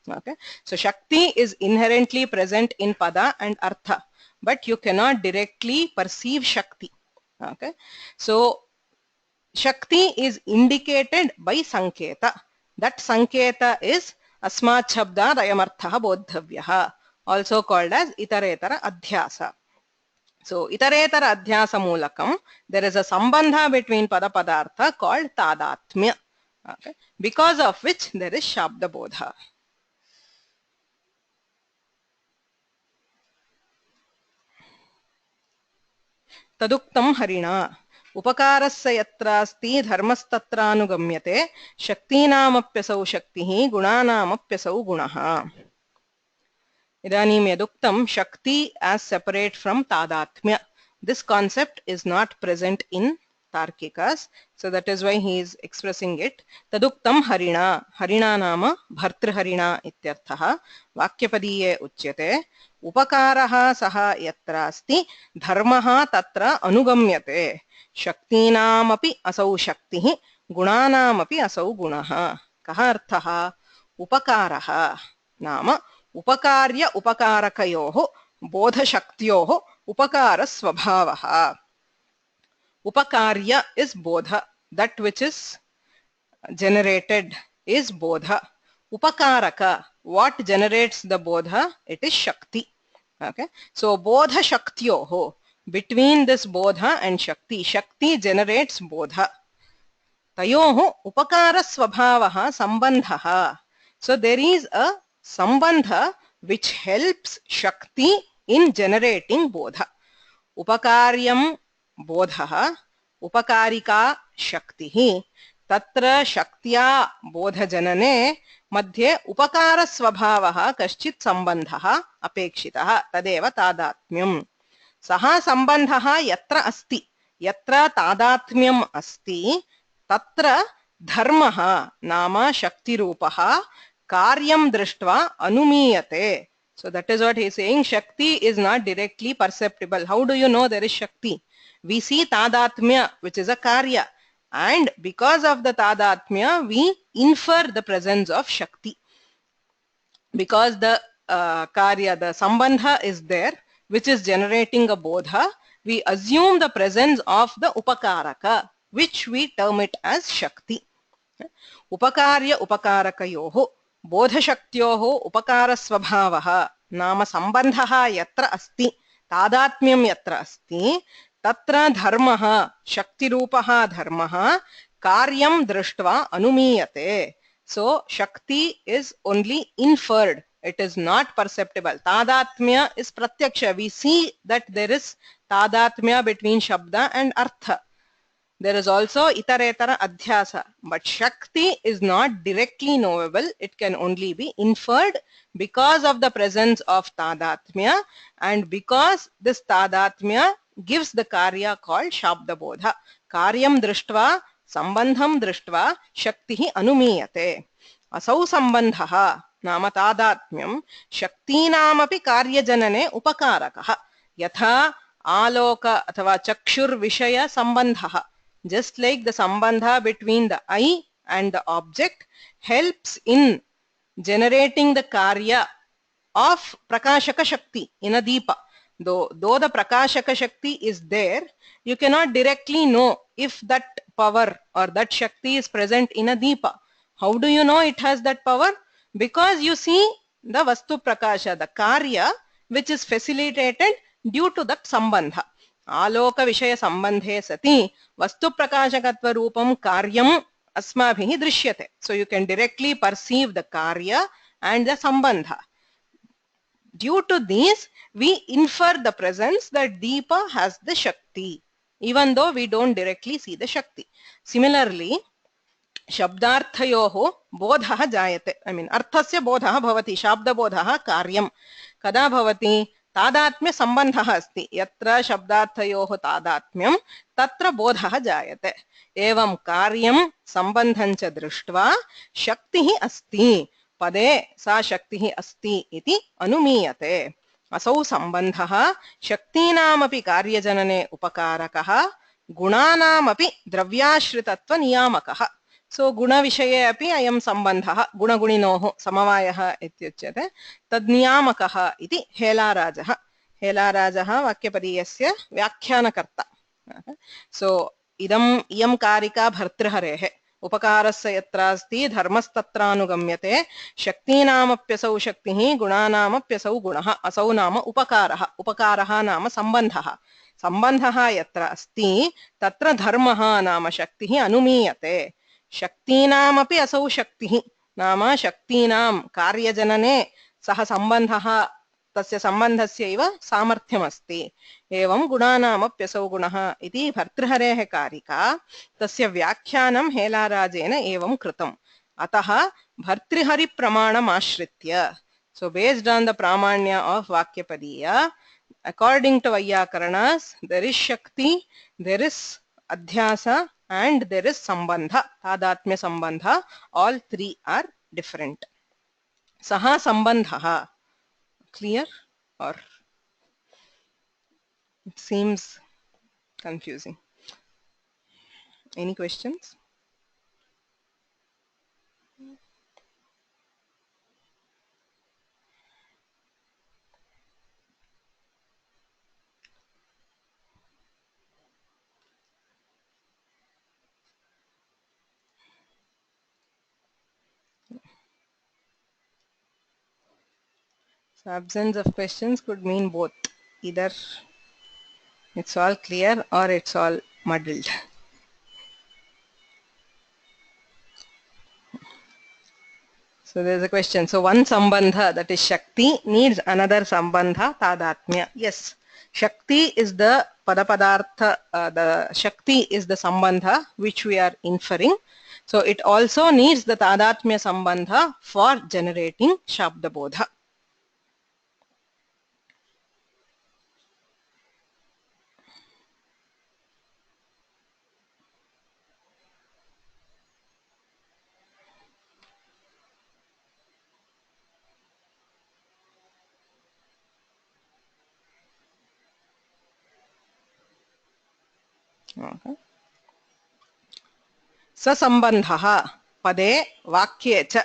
Okay, so shakti is inherently present in pada and artha, but you cannot directly perceive shakti. Okay, so Shakti is indicated by Sanketa. That Sanketa is Asmat Shabda Ayamartha Bodhavyaha, also called as Itaretara Adhyasa. So Itaretara Adhyasa Mulakam, there is a Sambandha between Pada Padartha called Tadatmya, okay, because of which there is Shabda Bodha. Taduktam Harina उपकारस्य यत्रास्ति धर्मस्तत्रानुगम्यते शक्तीनामप्यसौ शक्तिः गुणानामप्यसौ गुणः. इदानीं यदुक्तं शक्ति as separate from tadatmya, this concept is not present in Tarkikas, so that is why he is expressing it. Taduktam harina, harina नाम भर्तृहरिणा इत्यर्थः. वाक्यपदीये उच्यते उपकारः सः यत्र अस्ति धर्मः तत्र अनुगम्यते शक्तीनामपि असौ शक्तिः गुणानामपि असौ गुणः. कः अर्थः? उपकारः नाम उपकार्य उपकारकयोः बोधशक्त्योः उपकारस्वभावः. Upakarya is bodha, that which is generated is bodha. Upakaraka, what generates the bodha? It is shakti. Okay, so bodha shaktyoho, between this bodha and shakti, shakti generates bodha. Tayoho upakara swabhavaha sambandhaha. So there is a sambandha which helps shakti in generating bodha. Upakaryam bodha, upakarika shaktihi. तत्र शक्त्या बोधजनने मध्ये उपकार स्वभावः कश्चित् सम्बन्धः अपेक्षितः, तदेव तादात्म्यम्. सः सम्बन्धः यत्र अस्ति, यत्र तादात्म्यम् अस्ति, तत्र धर्मः नाम शक्तिरूपः कार्यं दृष्ट्वा अनुमीयते. So that is what he is saying. Shakti is not directly perceptible. How do you know there is Shakti? We see tadatmya, which is a karya. And because of the tadatmya, we infer the presence of Shakti. Because the karya, the sambandha is there, which is generating a bodha, we assume the presence of the upakaraka, which we term it as Shakti. Upakarya upakarakayoho bodhashaktyoho upakarasvabhavaha nama sambandhaha yatra asti tadatmyam yatra asti तत्र धर्मः शक्तिरूपः धर्मः कार्यं दृष्ट्वा अनुमीयते. So Shakti is only inferred, it is not perceptible. Tadatmya is pratyaksha. We see that there is tadatmya between Shabda and Artha. There is also itaretara adhyasa, but Shakti is not directly knowable. It can only be inferred because of the presence of tadatmya, and because this tadatmya gives the karya called Shabda Bodha. Karyam drishtva sambandham drishtva Shaktihi anumiyate. Asau sambandhaha नाम तादात्म्यं शक्तीनामपि कार्यजनने उपकारकः. यथा आलोक अथवा चक्षुर्विषय सम्बन्धः. Just like the sambandha between the eye and the object helps in generating the karya of prakashaka shakti in a deepa. Though the prakashaka shakti is there, you cannot directly know if that power or that shakti is present in a deepa. How do you know it has that power? Because you see the vastu prakasha, the karya which is facilitated due to that sambandha. आलोक विषय संबंधे सति वस्तु प्रकाशकत्व रूपम कार्यम अस्माभिः दृश्यते. So you can directly perceive the karya and the sambandha. Due to these, we infer the presence that Deepa has the Shakti, even though we don't directly see the Shakti. Similarly, शब्दार्थयोः बोधः जायते. I mean, अर्थस्य बोधः भवति, शाब्दबोधः कार्यं कदा भवति? तादात्म्य संबंधः अस्ति. यत्र शब्दार्थयोः तादात्म्यं तत्र बोधः जायते. एवं कार्यं संबंधं च दृष्ट्वा शक्तिः अस्ति, पदे सा शक्तिः अस्ति इति अनुमीयते. असौ संबंधः शक्तीनामपि कार्यजनने उपकारकः, गुणानामपि द्रव्याश्रितत्व नियामकः. सो गुणविषये अपि अयं सम्बन्धः गुणगुणिनोः समवायः इत्युच्यते. तद्नियामकः इति हेलाराजः. हेलाराजः वाक्यपदीयस्य व्याख्यानकर्ता. सो इयं कारिका भर्तृहरेः. उपकारस्य यत्रास्ति धर्मस्तत्रानुगम्यते. शक्तीनामप्यसौ शक्तिः, गुणानामप्यसौ गुणः. असौ नाम उपकारः. उपकारः नाम सम्बन्धः. सम्बन्धः यत्र अस्ति तत्र धर्मः नाम शक्तिः अनुमीयते. शक्तीनामपि असौ शक्तिः नाम शक्तीनां कार्यजनने सः सम्बन्धः, तस्य सम्बन्धस्यैव सामर्थ्यमस्ति. एवं गुणानामप्यसौ गुणः इति भर्तृहरेः कारिका. तस्य व्याख्यानं हेलाराजेन एवं कृतम्. अतः भर्तृहरिप्रमाणम् आश्रित्य, so based on the pramanya of Vakyapadiya, according to Vaiyakaranas, there is Shakti, there is Adhyasa, and there is Sambandha, Tadatmya Sambandha. All three are different. Saha Sambandha. Clear? Or it seems confusing? Any questions? So absence of questions could mean both. Either it's all clear or it's all muddled. So there's a question. So one sambandha, that is Shakti, needs another sambandha, Tadatmya. Yes, Shakti is the padapadartha, the Shakti is the sambandha which we are inferring. So it also needs the Tadatmya sambandha for generating Shabda Bodha. Sasambandhaha pade vakye cha.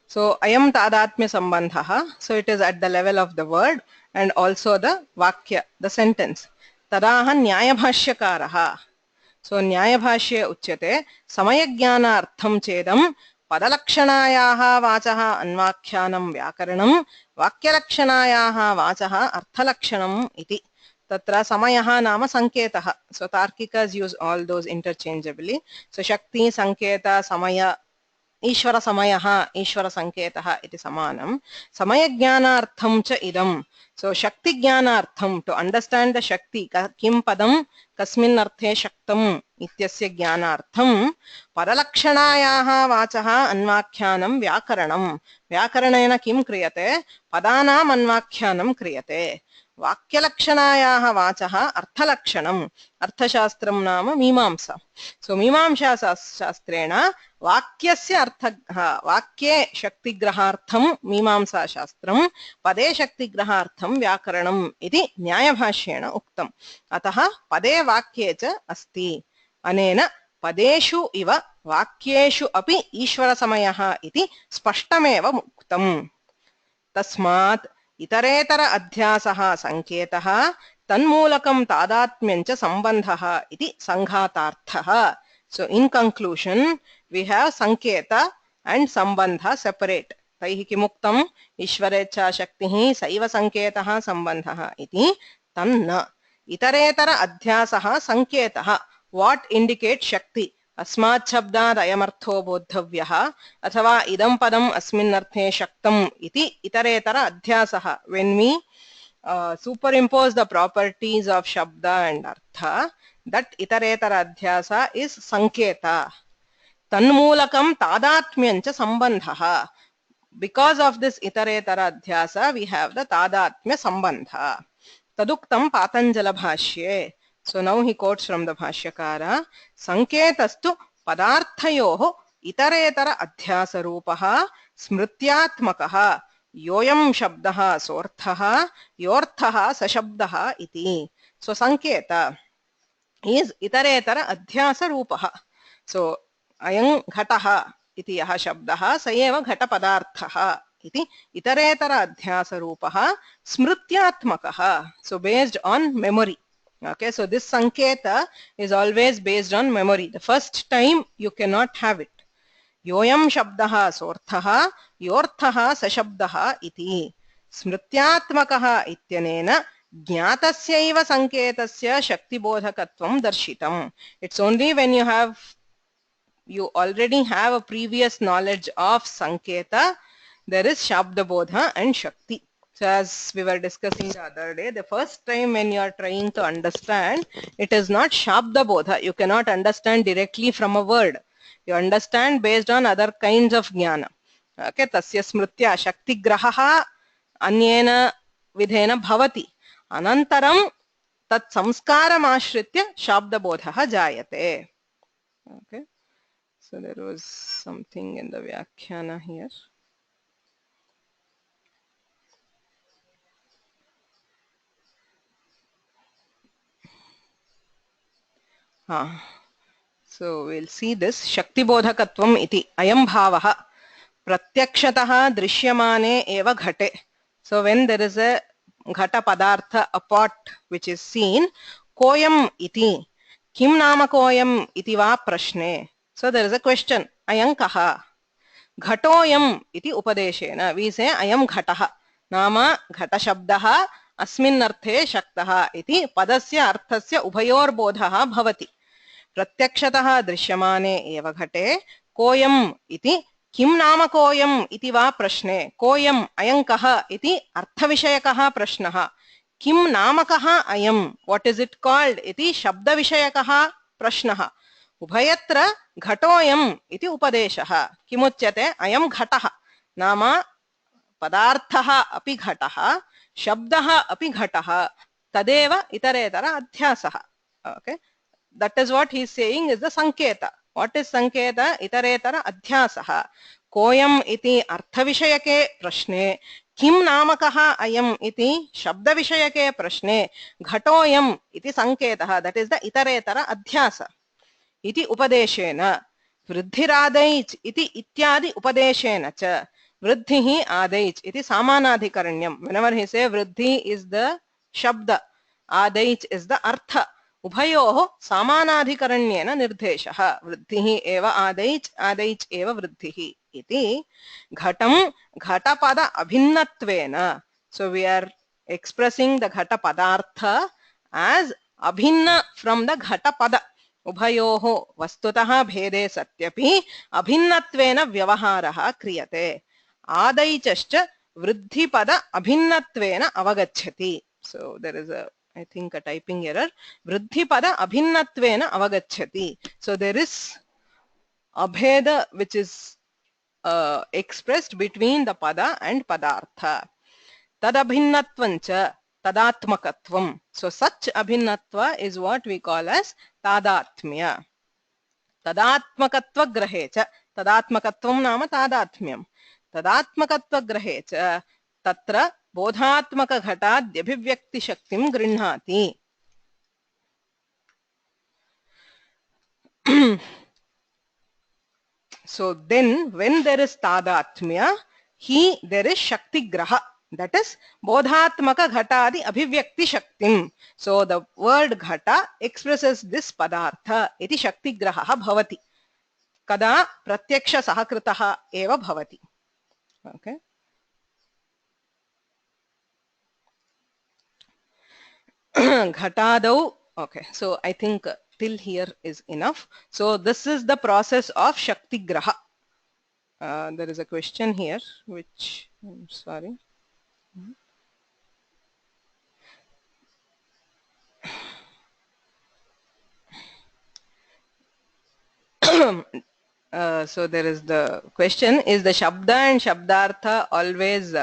So ayam tadatmya sambandhaha. So it is at the level of the word and also the vakya, the sentence. Tadaha nyayabhashyakaraha. So nyayabhashya uchyate samayajnanartham chedam padalakshanayaha vachaha anvakhyanam vyakaranam vakyalakshanayaha vachaha arthalakshanam iti. तत्र समयः नाम सङ्केतः. So तार्किकास् use all those interchangeably. So शक्ति सङ्केत समय ईश्वर समयः ईश्वर सङ्केतः इति समानं. समयज्ञानार्थं च इदं. So शक्ति ज्ञानार्थं, to understand the शक्ति, किं पदं कस्मिन् अर्थे शक्तम् इत्यस्य ज्ञानार्थं पदलक्षणायाः वाचः अन्वाख्यानं व्याकरणं. व्याकरणेन किं क्रियते? पदानाम् अन्वाख्यानं क्रियते. वाक्यलक्षणायाः वाचः अर्थलक्षणम्. अर्थशास्त्रं नाम मीमांसा. सो मीमांसा शास्त्रेण वाक्यस्य अर्थः, वाक्ये शक्तिग्रहार्थं मीमांसा शास्त्रं, पदे शक्तिग्रहार्थं व्याकरणम् इति न्यायभाष्येण उक्तम्. अतः पदे वाक्ये च अस्ति. अनेन पदेषु इव वाक्येषु अपि ईश्वरसमयः इति स्पष्टमेव उक्तम्. तस्मात् इतरेतर अध्यासः संकेतः तन्मूलकं तादात्म्यं च सम्बन्धः इति संघातार्थः. So in conclusion, we have sanketa and sambandha separate. तैः किमुक्तम्? ईश्वरेच्छा शक्तिः सैव संकेतः सम्बन्धः इति तन्न. इतरेतर अध्यासः संकेतः. What indicates शक्ति? अस्मात् शब्दात् अयमर्थो बोद्धव्यः अथवा इदं पदम् अस्मिन् अर्थे शक्तम् इति इतरेतर अध्यासः. When we superimpose the properties of shabda and artha, that itaretara adhyasa is sanketa. Tanmulakam tadatmyam cha sambandha. Because of this itaretara adhyasa, we have the tadatmya sambandha. Taduktam Patanjala bhashye. So now he quotes from the bhashyakara. Sanketastu padarthayoho itaretara adhyasa rupaha smrityatmakaha yoyam shabdaha sorthaha yorthaha sashabdaha iti. So sanketa is itaretara adhyasa rupaha. So ayam ghataha iti yaha shabdaha sayeva ghata padarthaha iti itaretara adhyasa rupaha smrityatmakaha. So based on memory. Okay, so this sanketa is always based on memory. The first time you cannot have it. Yoyam shabdaha sorthaha yorthaha sashabdaha iti smrityatmakaha ityanena jnatasyaiva sanketasya shaktibodhakatvam darshitam. It's only when you already have a previous knowledge of sanketa, there is shabda bodha and shakti. So as we were discussing the other day, the first time when you are trying to understand, it is not shabda bodha. You cannot understand directly from a word. You understand based on other kinds of jnana. Okay, tasya smritya shakti grahaha anyena vidhena bhavati. Anantaram tat samskaram ashritya shabda bodhaha jayate. Okay, so there was something in the vyakhyana here. So we'll see this. Shakti bodhakatvam iti ayam bhavaha pratyakshataha drishyamane eva ghate. So when there is a ghata padartha, a pot which is seen, koyam iti kim nama koyam iti va prashne. So there is a question, ayam kaha. Ghatoyam iti upadeshena. We say ayam ghataha. Nama ghata shabdaha asmin arthe shaktaha iti padasya arthasya ubhayor bodhaha bhavati. प्रत्यक्षतः दृश्यमाने एव घटे कोयम इति किम नाम कोयम इति वा प्रश्ने. कोयम अयं कः इति अर्थविषयकः प्रश्नः. किम नामकः अयं, what is it called इति शब्दविषयकः प्रश्नः. उभयत्र घटोयम इति उपदेशः. किमुच्यते? अयं घटः नाम पदार्थः अपि घटः, शब्दः अपि घटः, तदेव इतरेतर अध्यासः. Okay, that is what he is saying is the sanketa. What is sanketa? Itaretara adhyasaha. Koyam iti arthavishayake prashne, kim namakaha ayam iti shabdavishayake prashne, ghatoyam iti sanketaha. That is the itaretara adhyasa. Iti upadeshena vruddhiraadaich iti ityadi upadeshena cha. Vruddhihi adaich iti samanadhikaranyam. Whenever he say vruddhi is the shabda, adaich is the artha. उभयोः सामानाधिकरण्येन निर्देशः. वृद्धिः एव आदैच्, आदैच् एव वृद्धिः इति घटं घटपद अभिन्नत्वेन. So we are expressing the ghata padartha as abhinna from the ghata pada. Ubhayoho vastutah bhede satyaphi abhinnatvena vyavaharah kriyate. Adaichascha vriddhi pada abhinnatvena avagacchati. So there is a, I think, a typing error. Vriddhi pada abhinnatvena avagacchati. So there is abheda which is expressed between the pada and padartha. Tadabhinnatvancha tadatmakatvam. So such abhinnatva is what we call as tadatmya. Tadatmakatva grahecha. Tadatmakatvam nama tadatmyam. Tadatmakatva grahecha tatra bodhatmaka ghatadhyabhivyakti shaktim grinhati. So then when there is tadatmya, there is shakti graha. That is bodhatmaka ghatadi abhivyakti shaktim. So the word ghata expresses this padartha. Iti shakti graha bhavati. Kada pratyaksha sahakritaha eva bhavati. Okay. Ghatadau. Okay. So I think till here is enough. So this is the process of shakti graha. There is a question here which I'm sorry. So there is the question, is the shabda and shabdartha always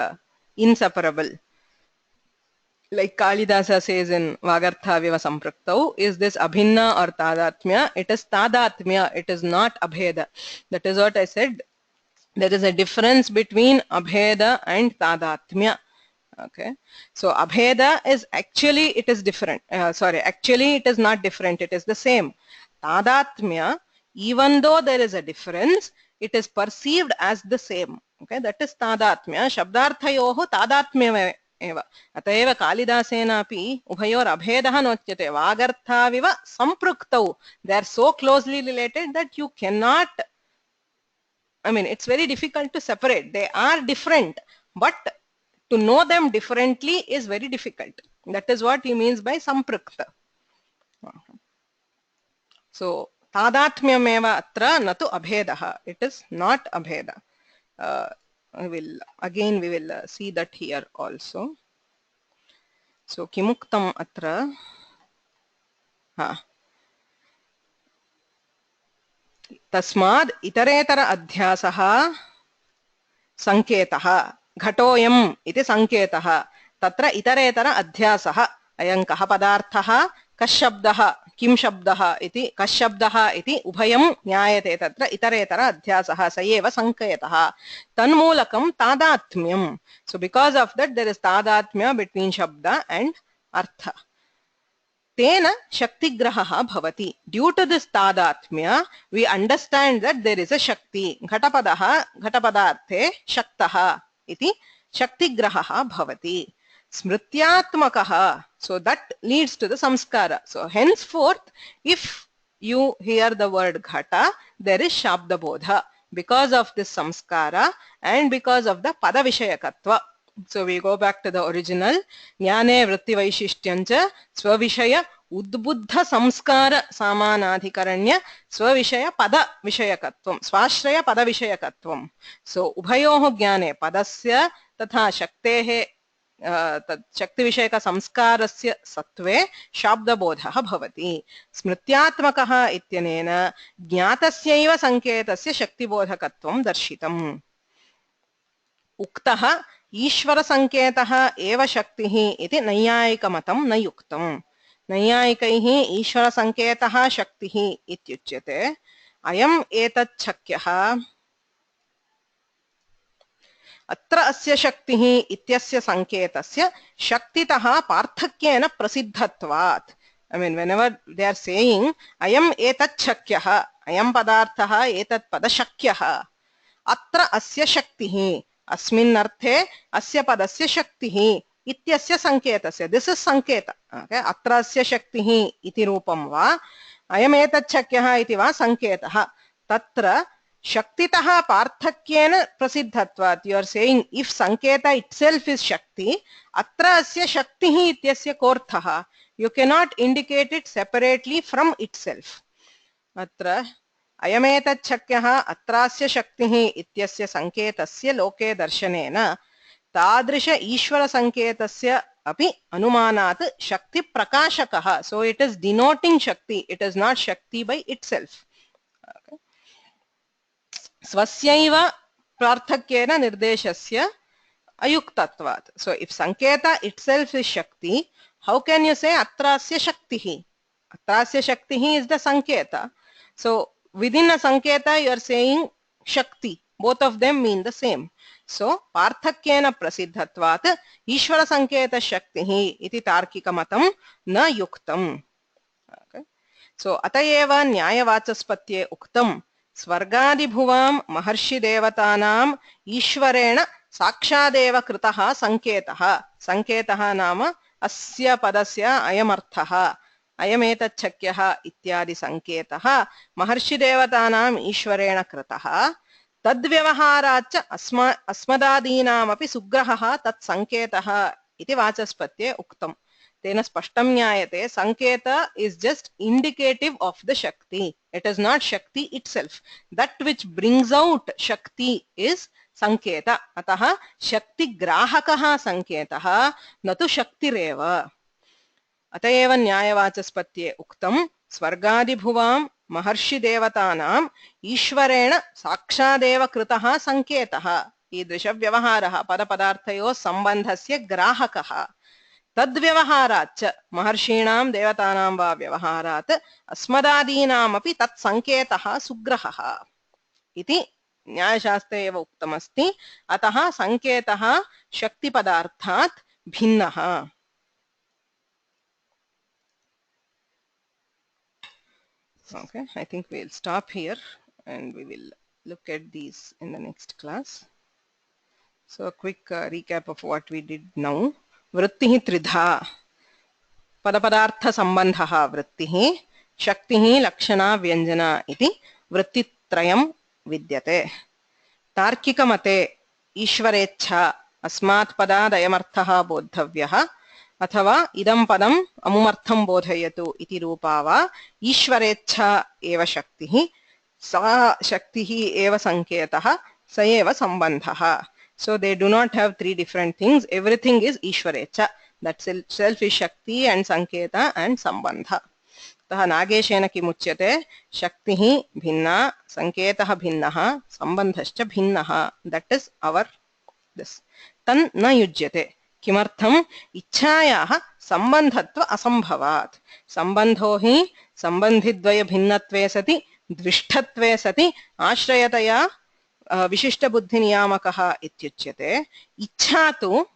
inseparable? Like Kalidasa says in Vagartha Viva Sampraktau, is this abhinna or tadatmya? It is tadatmya, it is not abheda. That is what I said. There is a difference between abheda and tadatmya. Okay, so abheda is actually, it is different. Actually it is not different, it is the same. Tadatmya, even though there is a difference, it is perceived as the same. Okay, that is tadatmya. Shabdarthayoho tadatmya eva. Atayeva Kalidasenapi ubhayor abhedah notyate. Vagarthaviva sampraktau. They are so closely related that you cannot, I mean, it's very difficult to separate. They are different, but to know them differently is very difficult. That is what he means by samprakta. So tadatmyameva atra natu abhedah. It is not abheda. We will see that here also. So kimuktam atra. Tasmad itaretara adhyasah sanketah. Ghatoyam iti sanketah. Tatra itaretara adhyasah. Ayam kaha padarthaha kashabdaha kim shabdaha iti kashabdaha iti ubhayam nyayate. Tatra itaretara adhyasah sayeva sanketah. Tanmulakam tadatmyam. So because of that there is tadatmya between shabda and artha. Tena shakti graha bhavati. Due to this tadatmya, we understand that there is a shakti. Ghatapadaha ghatapadarthe shaktaha iti shakti graha bhavati. Smrityatmakaha. So that leads to the samskara. So henceforth, if you hear the word ghata, there is shabda bodha because of this samskara and because of the pada vishayakatva. So we go back to the original. Jnane vritti vaishishtyamcha svavishaya udbuddha samskara samanadhikaranya svavishaya pada vishayakatvam. Swashraya pada vishayakatvam. So ubhayoh jnane padasya tatha shaktehe शक्ति विषयक संस्कारस्य सत्वे शाब्दबोधः भवति. स्मृत्यात्मकः इत्यनेन ज्ञातस्यैव संकेतस्य शक्तिबोधकत्वं दर्शितम्. उक्तः ईश्वर संकेतः एव शक्तिः इति नैयायिकमतं न युक्तम्. नैयायिकैः ईश्वर संकेतः शक्तिः इत्युच्यते. अयम् एतत् शक्यः अत्र अस्य शक्तिः इत्यस्य संकेतस्य शक्तितः पार्थक्येन प्रसिद्धत्वात्. I mean, whenever they are saying अयम् एतत् शक्यः, अयम् पदार्थः एतत् पदशक्यः, अत्र अस्य शक्तिः, अस्मिन् अर्थे अस्य पदस्य शक्तिः इत्यस्य संकेतस्य, this is संकेत. Okay? अत्र अस्य शक्तिः इति रूपं वा, अयम् एतत् शक्यः इति वा संकेतः. तत्र Shaktitaha parthakyena prasiddhatvat. You are saying if sanketa itself is Shakti, atra asya Shaktihi ityasya korthaha. You cannot indicate it separately from itself. अत्र अयमेतत् शक्यः अत्रास्य शक्तिः इत्यस्य संकेतस्य लोके दर्शनेन तादृश ईश्वर संकेतस्य अपि अनुमानात् शक्ति प्रकाशकः. So it is denoting shakti, it is not shakti by itself. Okay. स्वस्यैव प्रार्थक्येन निर्देशस्य ayuktatvat. So if sanketa itself is shakti, how can you say atrasya shaktihi? Atrasya shaktihi is the sanketa. So within a sanketa you are saying shakti. Both of them mean the same. So parthakyena prasiddhatvat ishvara sanketa shaktihi iti tarkika matam na yuktam. Okay. So atayeva nyayavachaspatye uktam स्वर्गादिभुवां महर्षि देवतानां ईश्वरेण साक्षादेव कृतः संकेतः. संकेतः नाम अस्य पदस्य अयमर्थः, अयमेतत् शक्यः इत्यादि संकेतः महर्षि देवतानां ईश्वरेण कृतः. तद्व्यवहाराच्च अस्मदादीनामपि सुग्रहः तत् संकेतः इति वाचस्पत्ये उक्तम्. तेन स्पष्टं ज्ञायते संकेत is just indicative of the shakti. It is not shakti itself. That which brings out shakti is sanketa. अतः शक्ति ग्राहकः संकेतः न तु शक्तिरेव. अतएव न्यायवाचस्पत्ये उक्तं स्वर्गादिभुवां महर्षि देवतानां ईश्वरेण साक्षादेव कृतः संकेतः. ईदृश व्यवहारः पदपदार्थयोः सम्बन्धस्य ग्राहकः. तद्व्यवहाराच्च महर्षीणां देवतानां वा व्यवहारात् अस्मदादीनामपि तत् संकेतः सुग्रहः इति न्यायशास्त्रे एव उक्तमस्ति. अतः संकेतः शक्तिपदार्थात् भिन्नः. Okay, I think we'll stop here and we will look at these in the next class. So a quick recap of what we did now. वृत्तिः त्रिधा. पदपदार्थ सम्बन्धः वृत्तिः, शक्तिः लक्षणा व्यञ्जना इति वृत्तित्रयं विद्यते. तार्किकमते ईश्वरेच्छा अस्मात् पदादयमर्थः बोद्धव्यः अथवा इदं पदम् अमुमर्थं बोधयतु इति रूपा वा ईश्वरेच्छा एव शक्तिः, सा शक्तिः एव संकेतः, स एव सम्बन्धः. So they do not have three different things. Everything is Ishwarecha. That self is Shakti and Sanketa and Sambandha. अतः नागेशेन किमुच्यते शक्तिः भिन्ना, संकेतः भिन्नः, सम्बन्धश्च भिन्नः. That is our this. तन् न युज्यते. किमर्थम्? इच्छायाः सम्बन्धत्व असम्भवात्. सम्बन्धो हि सम्बन्धिद्वय भिन्नत्वे सति द्विष्ठत्वे सति आश्रयतया विशिष्ट बुद्धि नियामकः इत्युच्यते. इच्छा तु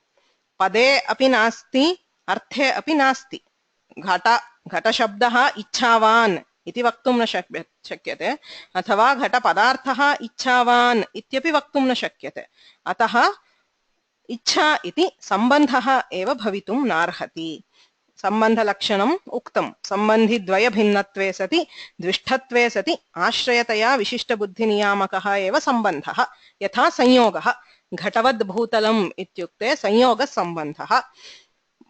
पदे अपि नास्ति, अर्थे अपि नास्ति. घट शब्दः इच्छावान् इति वक्तुं न शक्यते, अथवा घट पदार्थः इच्छावान् इत्यपि वक्तुं न शक्यते. अतः इच्छा इति सम्बन्धः एव भवितुं नार्हति. सम्बन्धलक्षणम् उक्तं. सम्बन्धिद्वय भिन्नत्वे सति द्विष्ठत्वे सति आश्रयतया विशिष्टबुद्धिनियामकः एव सम्बन्धः. यथा संयोगः. घटवद् भूतलम् इत्युक्ते संयोगः सम्बन्धः.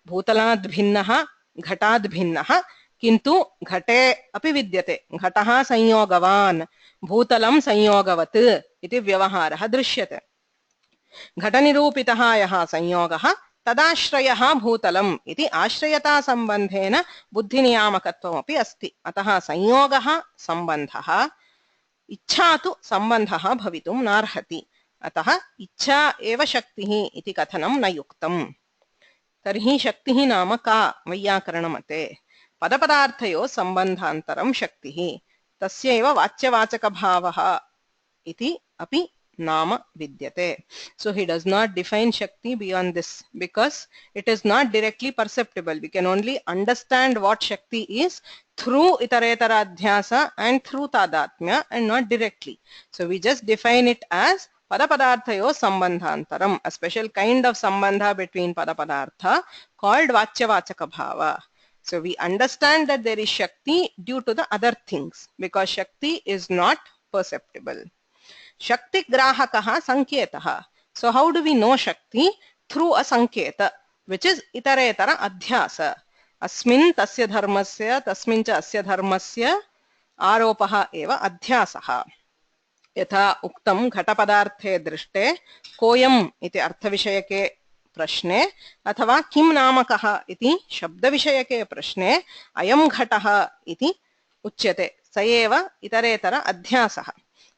भूतलाद् भिन्नः, घटाद् भिन्नः, किन्तु घटे अपि विद्यते. घटः संयोगवान्, भूतलं संयोगवत् इति व्यवहारः दृश्यते. घटनिरूपितः यः संयोगः तदाश्रयः भूतलम् इति आश्रयता सम्बन्धेन बुद्धिनियामकत्वमपि अस्ति. अतः संयोगः सम्बन्धः, इच्छा तु सम्बन्धः भवितुं नार्हति. अतः इच्छा एव शक्तिः इति कथनं न युक्तम्. तर्हि शक्तिः नाम का वैयाकरणमते? पदपदार्थयोः सम्बन्धान्तरं शक्तिः, तस्यैव वाच्यवाचकभावः इति अपि नाम vidyate. So he does not define Shakti beyond this because it is not directly perceptible. We can only understand what Shakti is through itaretara adhyasa and through tadatmya and not directly. So we just define it as padapadarthayo sambandhantaram, a special kind of sambandha between padapadartha called vachyavachaka bhava. So we understand that there is Shakti due to the other things because Shakti is not perceptible. Shakti grahakaha sanketaha. So how do we know Shakti? Through a sanketa, which is itaretara adhyasa. अस्मिन् तस्य धर्मस्य तस्मिन् च अस्य धर्मस्य आरोपः एव अध्यासः। यथा उक्तं घटपदार्थे दृष्टे कोऽयम् इति अर्थविषयके प्रश्ने अथवा किं नामकः इति शब्दविषयके प्रश्ने अयं घटः इति उच्यते, स एव इतरेतर अध्यासः।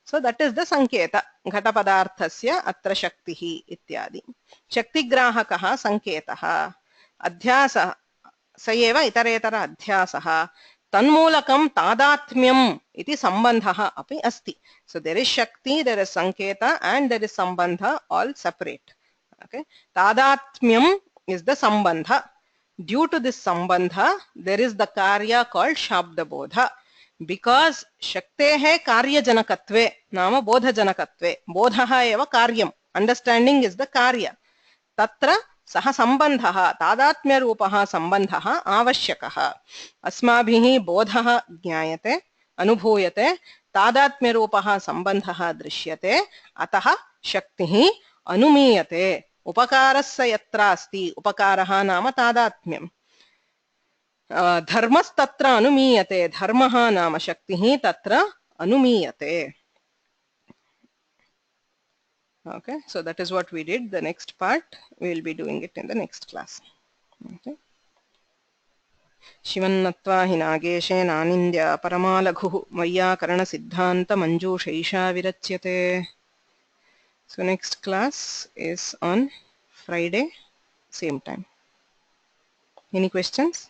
सो दट इज द संकेत घटपदार्थस्य अत्र शक्तिः इत्यादि। शक्तिग्राहकः संकेतः, अध्यासः स एव इतरेतर अध्यासः। तन्मूलकं तादात्म्यम् इति सम्बन्धः अपि अस्ति। सो देयर इज शक्ति, देयर इज संकेत and there is sambandha, all separate. Okay, tadatmyam is the sambandha. Due to this sambandha there is the karya called shabda bodha. Because shaktehe karya janakatve नाम bodha janakatve, bodhaha eva karyam, understanding is the karya, तत्र सः सम्बन्धः तादात्म्यरूपः सम्बन्धः आवश्यकः। अस्माभिः बोधः ज्ञायते अनुभूयते, तादात्म्यरूपः सम्बन्धः दृश्यते, अतः शक्तिः अनुमीयते। उपकारस्य यत्र अस्ति, उपकारः नाम तादात्म्यम्, धर्मस्तत्र अनुमीयते, धर्मः नाम शक्तिः तत्र अनुमीयते। Okay, so that is what we did. The next part we will be doing it in the next class. Okay. शिवन्नत्वा हि नागेशे नानिन्द्या परमालघुः वैयाकरणसिद्धान्त मञ्जूषैषा विरच्यते. So next class is on Friday, same time. Any questions?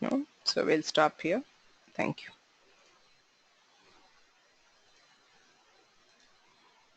No? So we'll stop here. Thank you.